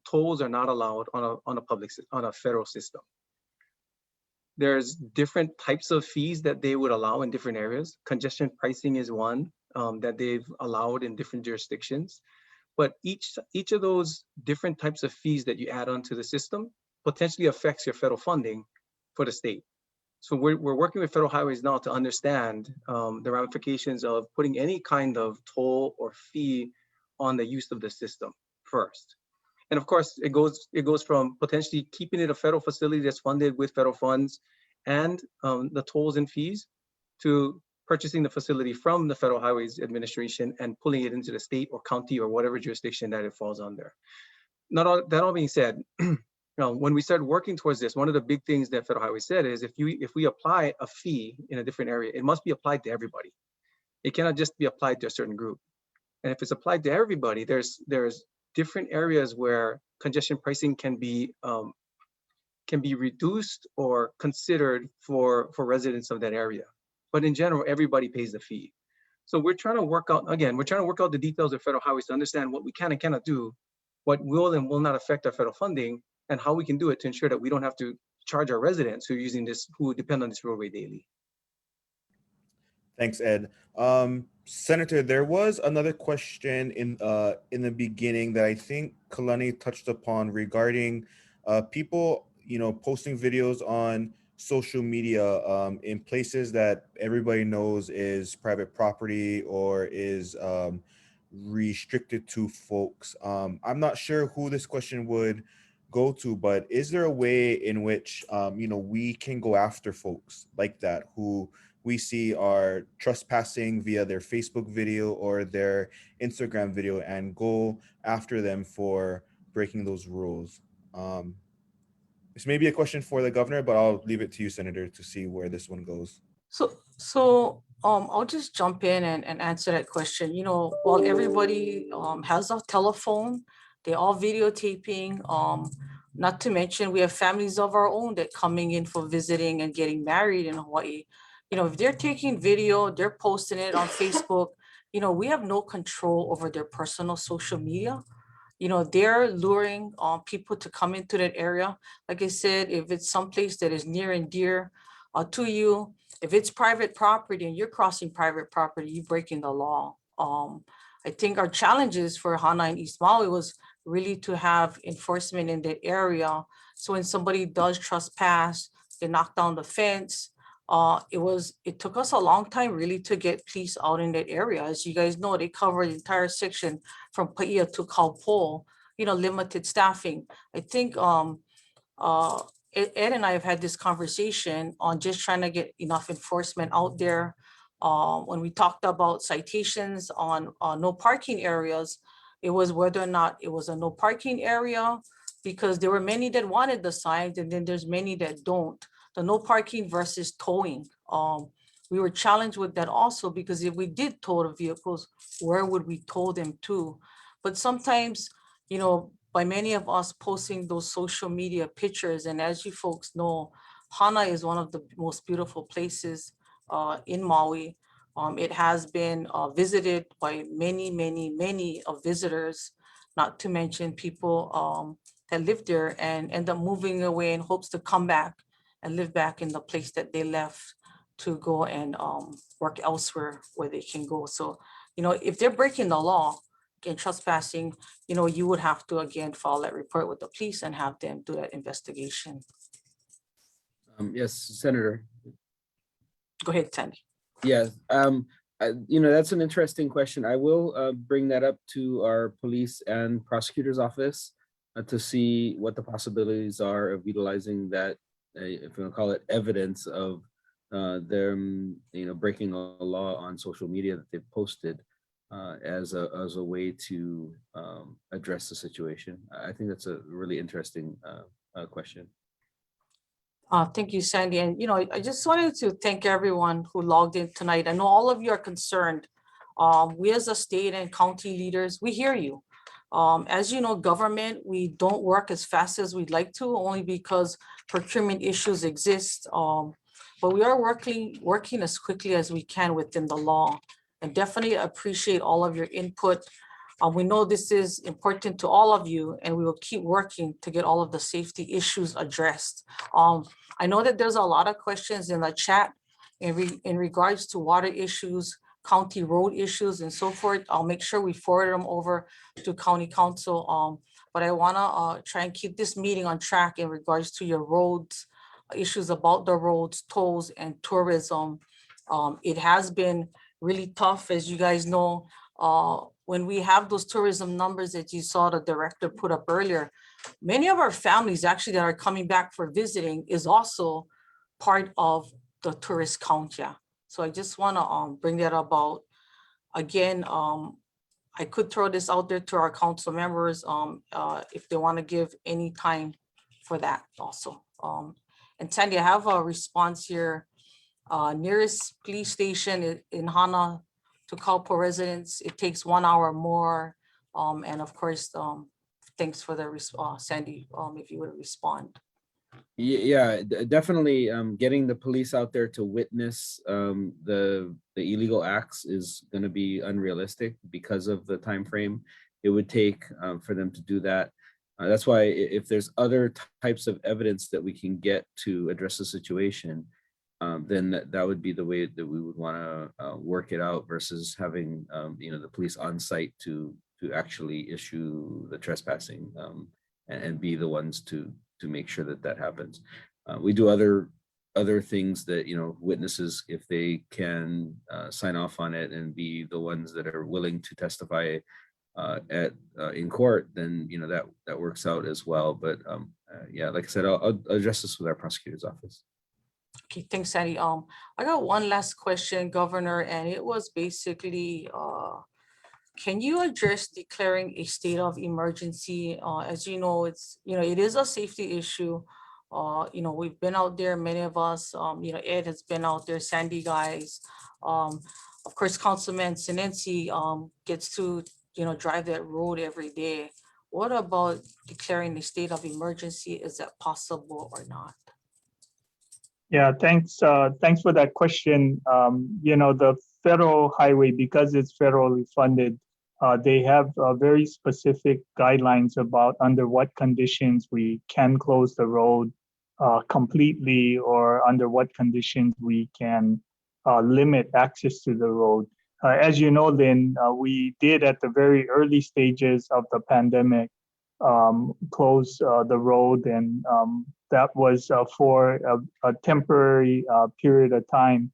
tolls are not allowed on a federal system. There's different types of fees that they would allow in different areas. Congestion pricing is one that they've allowed in different jurisdictions. But each of those different types of fees that you add onto the system potentially affects your federal funding for the state. So we're working with federal highways now to understand the ramifications of putting any kind of toll or fee on the use of the system first. And of course, it goes from potentially keeping it a federal facility that's funded with federal funds and the tolls and fees to purchasing the facility from the Federal Highways Administration and pulling it into the state or county or whatever jurisdiction that it falls under. That all being said, when we started working towards this, one of the big things that Federal Highway said is if we apply a fee in a different area, it must be applied to everybody. It cannot just be applied to a certain group. And if it's applied to everybody, there's different areas where congestion pricing can be reduced or considered for residents of that area. But in general, everybody pays the fee. So we're trying to work out the details of federal highways to understand what we can and cannot do, what will and will not affect our federal funding, and how we can do it to ensure that we don't have to charge our residents who depend on this roadway daily. Thanks, Ed. Senator, there was another question in the beginning that I think Kalani touched upon regarding people, posting videos on social media in places that everybody knows is private property or is restricted to folks. I'm not sure who this question would go to, but is there a way in which we can go after folks like that who we see are trespassing via their Facebook video or their Instagram video and go after them for breaking those rules? This may be a question for the governor, but I'll leave it to you, Senator, to see where this one goes. So I'll just jump in and answer that question. While everybody has a telephone, they're all videotaping. Not to mention we have families of our own that coming in for visiting and getting married in Hawaii. If they're taking video, they're posting it on Facebook, we have no control over their personal social media. They're luring people to come into that area. Like I said, if it's someplace that is near and dear to you, if it's private property and you're crossing private property, you're breaking the law. I think our challenges for Hāna and East Maui was really to have enforcement in that area. So when somebody does trespass, they knock down the fence. It took us a long time really to get police out in that area. As you guys know, they cover the entire section from Paia to Kaupo, limited staffing. I think Ed and I have had this conversation on just trying to get enough enforcement out there. When we talked about citations on no parking areas, it was whether or not it was a no parking area, because there were many that wanted the signs and then there's many that don't. The no parking versus towing. We were challenged with that also, because if we did tow the vehicles, where would we tow them to? But sometimes, by many of us posting those social media pictures, and as you folks know, Hāna is one of the most beautiful places in Maui. It has been visited by many of visitors, not to mention people that live there and end up moving away in hopes to come back and live back in the place that they left to go and work elsewhere where they can go. So, if they're breaking the law and trespassing, you would have to again file that report with the police and have them do that investigation. Yes, Senator. Go ahead, Sandy. Yes, that's an interesting question. I will bring that up to our police and prosecutor's office to see what the possibilities are of utilizing that, if we want to call it evidence of them, breaking a law on social media that they've posted as a way to address the situation. I think that's a really interesting question. Thank you, Sandy. And, I just wanted to thank everyone who logged in tonight. I know all of you are concerned. We as a state and county leaders, we hear you. As you know, government, we don't work as fast as we'd like to, only because procurement issues exist. But we are working as quickly as we can within the law, and definitely appreciate all of your input. We know this is important to all of you, and we will keep working to get all of the safety issues addressed. I know that there's a lot of questions in the chat in regards to water issues, county road issues, and so forth. I'll make sure we forward them over to County Council. But I wanna try and keep this meeting on track in regards to your roads, issues about the roads, tolls, and tourism. It has been really tough, as you guys know. When we have those tourism numbers that you saw the director put up earlier, many of our families actually that are coming back for visiting is also part of the tourist count. Yeah. So I just want to bring that about. Again, I could throw this out there to our council members if they want to give any time for that also. And Sandy, I have a response here. Nearest police station in Hāna to Kaupo residents, it takes 1 hour more. And of course, thanks for the response, Sandy, if you would respond. Yeah, definitely getting the police out there to witness the illegal acts is going to be unrealistic because of the time frame it would take for them to do that. That's why if there's other types of evidence that we can get to address the situation, then that would be the way that we would want to work it out versus having the police on site to actually issue the trespassing and be the ones to make sure that that happens. We do other other things that, witnesses, if they can sign off on it and be the ones that are willing to testify in court, then, that works out as well. But yeah, like I said, I'll address this with our prosecutor's office. Okay, thanks, Sandy. I got one last question, Governor, and it was basically, can you address declaring a state of emergency? As you know, it is a safety issue. We've been out there, many of us, Ed has been out there, Sandy guys. Of course, Councilman Sinensi gets to, drive that road every day. What about declaring the state of emergency? Is that possible or not? Yeah, thanks. Thanks for that question. The federal highway, because it's federally funded, they have very specific guidelines about under what conditions we can close the road completely, or under what conditions we can limit access to the road. As you know, Lynn, we did at the very early stages of the pandemic close the road, and that was for a temporary period of time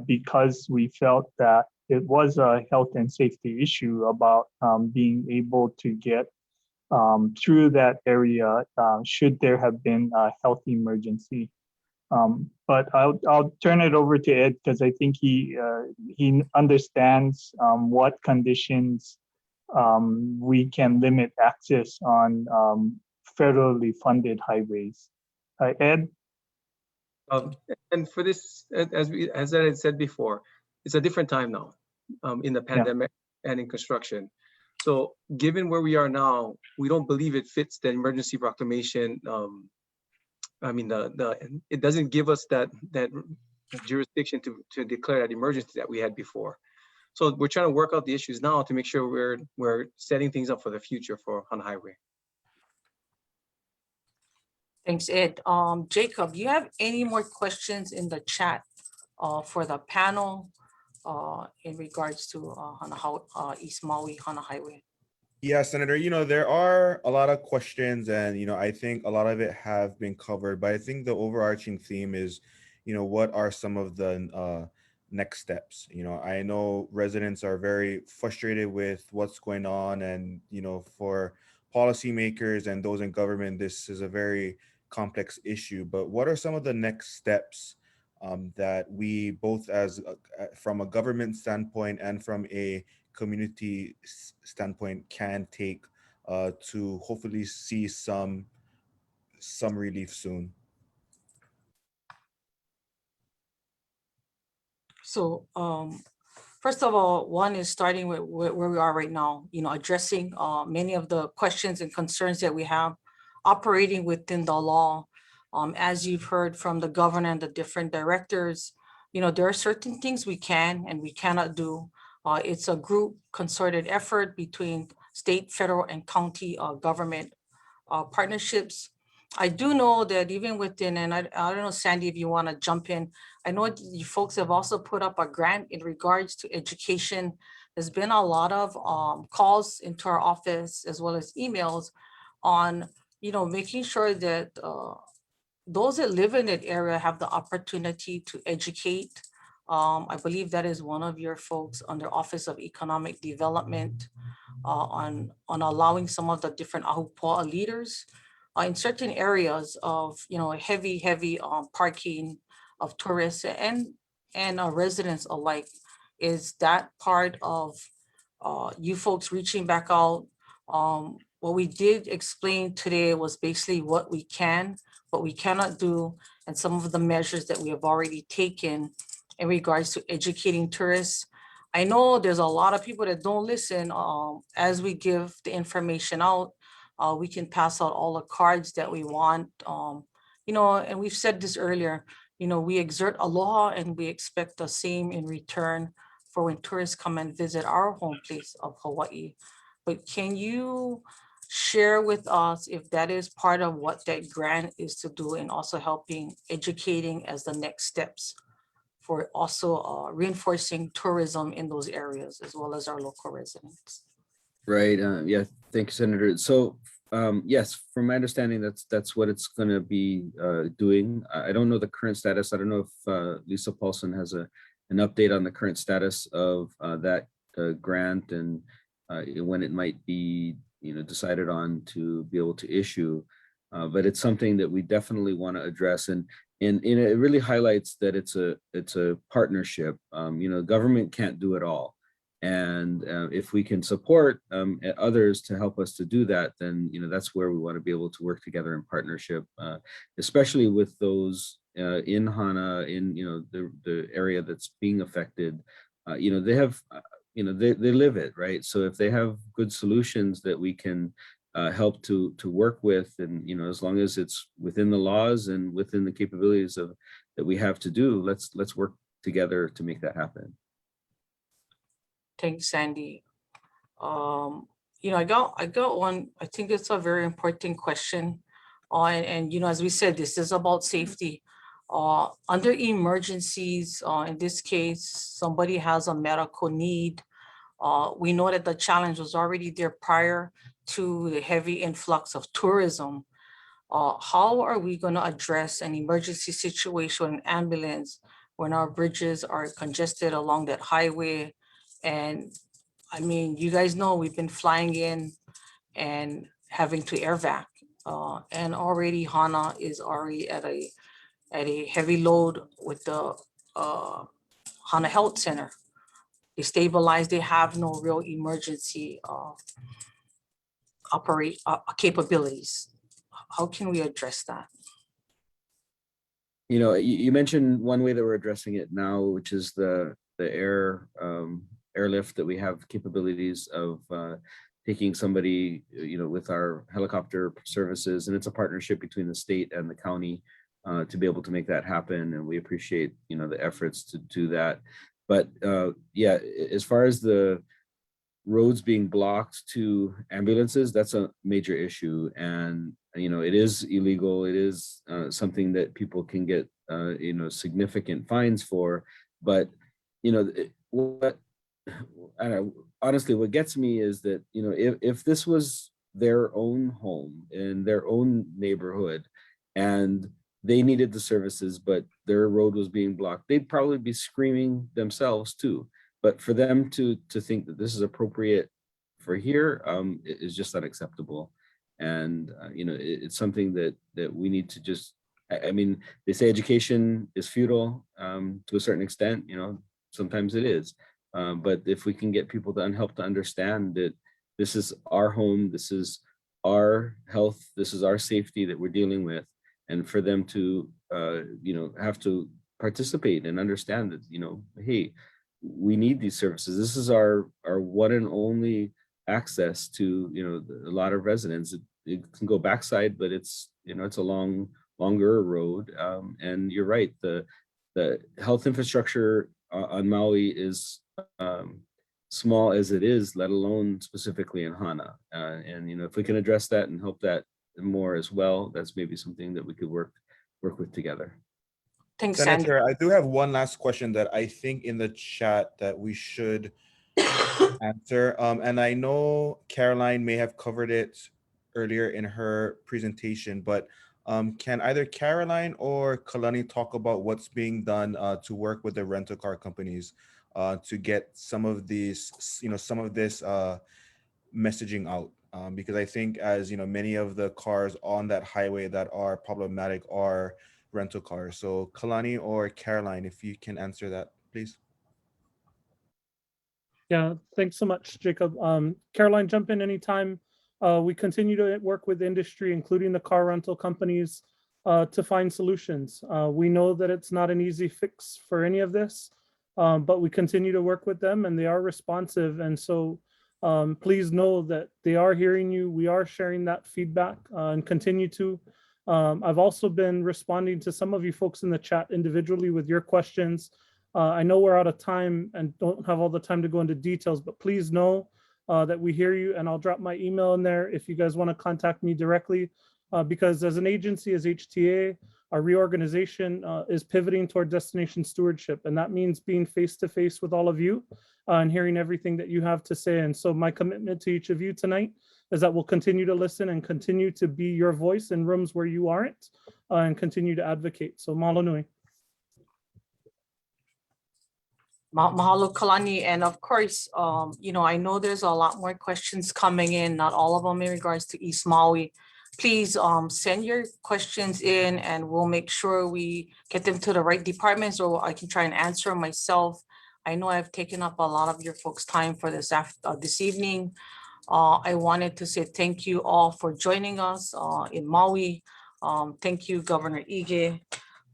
because we felt that it was a health and safety issue about being able to get through that area should there have been a health emergency. But I'll turn it over to Ed, because I think he understands what conditions we can limit access on federally funded highways. Ed? And for this, as I had said before, it's a different time now in the pandemic and in construction. So given where we are now, we don't believe it fits the emergency proclamation. It doesn't give us that jurisdiction to declare that emergency that we had before. So we're trying to work out the issues now to make sure we're setting things up for the future on the highway. Thanks, Ed. Jacob, you have any more questions in the chat for the panel in regards to East Maui Hāna Highway? Yeah, Senator, there are a lot of questions, and, I think a lot of it have been covered, but I think the overarching theme is, what are some of the next steps? I know residents are very frustrated with what's going on, and, for policymakers and those in government, this is a very complex issue, but what are some of the next steps that we both as from a government standpoint and from a community standpoint can take to hopefully see some relief soon? So first of all, one is starting with where we are right now, addressing many of the questions and concerns that we have, operating within the law. As you've heard from the governor and the different directors, there are certain things we can and we cannot do. It's a group concerted effort between state, federal, and county government partnerships. I do know that even within, and I don't know, Sandy, if you want to jump in, I know you folks have also put up a grant in regards to education. There's been a lot of calls into our office as well as emails on, making sure that those that live in that area have the opportunity to educate. I believe that is one of your folks under Office of Economic Development on allowing some of the different Ahupua'a leaders in certain areas of heavy parking of tourists and residents alike. Is that part of you folks reaching back out? What we did explain today was basically what we can, what we cannot do, and some of the measures that we have already taken in regards to educating tourists. I know there's a lot of people that don't listen. As we give the information out, we can pass out all the cards that we want. And we've said this earlier, we exert aloha and we expect the same in return for when tourists come and visit our home place of Hawaii. But can you share with us if that is part of what that grant is to do, and also helping educating as the next steps for also reinforcing tourism in those areas as well as our local residents? Right. Yeah. Thank you, Senator. So Yes, from my understanding, that's what it's going to be doing. I don't know the current status. I don't know if Lisa Paulson has an update on the current status of that grant and when it might be, decided on to be able to issue. But it's something that we definitely want to address, and it really highlights that it's a partnership. Government can't do it all. And if we can support others to help us to do that, then that's where we want to be able to work together in partnership, especially with those in Hana, in the area that's being affected. They have, they live it, right? So if they have good solutions that we can help to work with, and as long as it's within the laws and within the capabilities of that we have to do, let's work together to make that happen. Thanks, Sandy. I got one. I think it's a very important question. And as we said, this is about safety. Under emergencies, in this case, somebody has a medical need. We know that the challenge was already there prior to the heavy influx of tourism. How are we going to address an emergency situation, an ambulance, when our bridges are congested along that highway? And I mean, you guys know we've been flying in and having to air vac. And already Hana is already at a heavy load with the Hana Health Center. They stabilized, they have no real emergency capabilities. How can we address that? You mentioned one way that we're addressing it now, which is the airlift, that we have capabilities of taking somebody, with our helicopter services, and it's a partnership between the state and the county to be able to make that happen. And we appreciate, the efforts to do that. But yeah, as far as the roads being blocked to ambulances, that's a major issue. And, it is illegal. It is something that people can get, significant fines for. But, honestly, what gets me is that, if this was their own home in their own neighborhood and they needed the services, but their road was being blocked, they'd probably be screaming themselves too. But for them to think that this is appropriate for here is just unacceptable. And it's something that we need to just, I mean, they say education is futile to a certain extent, sometimes it is. But if we can get people to help to understand that this is our home, this is our health, this is our safety that we're dealing with, and for them to, have to participate and understand that, hey, we need these services. This is our one and only access to, a lot of residents. It can go backside, but it's, it's a longer road. And you're right, the health infrastructure on Maui is small as it is, let alone specifically in Hana. And if we can address that and help that more as well, that's maybe something that we could work with together. Thanks, Sandy. Senator, I do have one last question that I think in the chat that we should answer. And I know Caroline may have covered it earlier in her presentation, but can either Caroline or Kalani talk about what's being done to work with the rental car companies to get some of these, some of this messaging out? Because I think, as many of the cars on that highway that are problematic are rental cars. So Kalani or Caroline, if you can answer that, please. Yeah, thanks so much, Jacob. Caroline, jump in anytime. We continue to work with industry, including the car rental companies, to find solutions. We know that it's not an easy fix for any of this, but we continue to work with them and they are responsive. And so please know that they are hearing you. We are sharing that feedback and continue to. I've also been responding to some of you folks in the chat individually with your questions. I know we're out of time and don't have all the time to go into details, but please know that we hear you, and I'll drop my email in there if you guys want to contact me directly, because as an agency, as HTA, our reorganization is pivoting toward destination stewardship, and that means being face-to-face with all of you and hearing everything that you have to say. And so my commitment to each of you tonight is that we'll continue to listen and continue to be your voice in rooms where you aren't, and continue to advocate. So mahalo nui. Mahalo Kalani. And of course, you know, I know there's a lot more questions coming in, not all of them in regards to East Maui. Please send your questions in and we'll make sure we get them to the right departments, or I can try and answer them myself. I know I've taken up a lot of your folks' time for this evening. I wanted to say thank you all for joining us in Maui. Thank you, Governor Ige.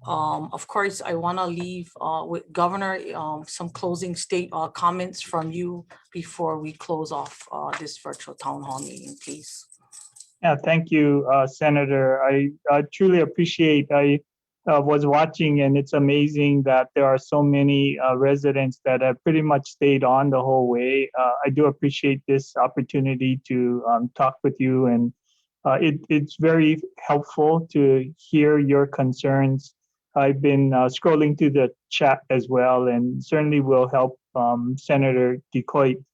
Of course, I want to leave with Governor some closing comments from you before we close off this virtual town hall meeting, please. Yeah, thank you, Senator. I truly appreciate. I was watching, and it's amazing that there are so many residents that have pretty much stayed on the whole way. I do appreciate this opportunity to talk with you, and it's very helpful to hear your concerns. I've been scrolling through the chat as well, and certainly will help Senator DeCoite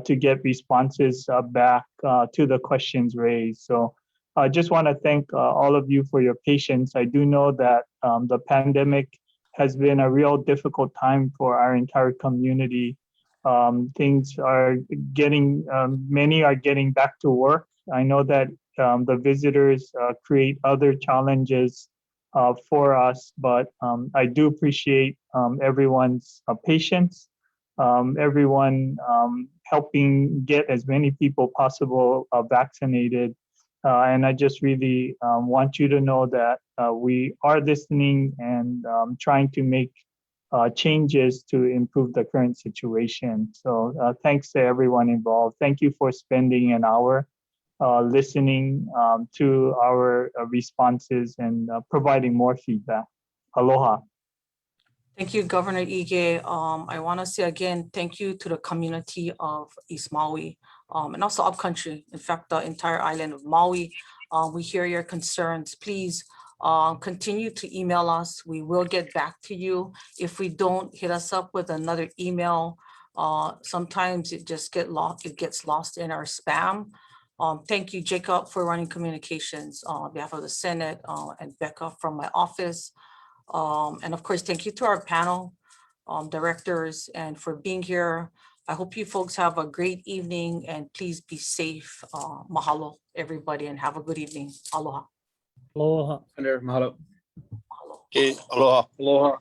to get responses back to the questions raised. So I just want to thank all of you for your patience. I do know that the pandemic has been a real difficult time for our entire community. Things are getting, many are getting back to work. I know that the visitors create other challenges for us, but I do appreciate everyone's patience. Everyone helping get as many people possible vaccinated. And I just really want you to know that we are listening and trying to make changes to improve the current situation. So thanks to everyone involved. Thank you for spending an hour listening to our responses and providing more feedback. Aloha. Thank you, Governor Ige. I want to say again, thank you to the community of East Maui and also upcountry. In fact, the entire island of Maui. We hear your concerns. Please continue to email us. We will get back to you. If we don't, hit us up with another email. Sometimes it just gets lost in our spam. Thank you, Jacob, for running communications on behalf of the Senate and Becca from my office. And of course, thank you to our panel directors and for being here. I hope you folks have a great evening and please be safe. Mahalo, everybody, and have a good evening. Aloha. Aloha. Senator, mahalo. Mahalo. Okay, aloha. Aloha.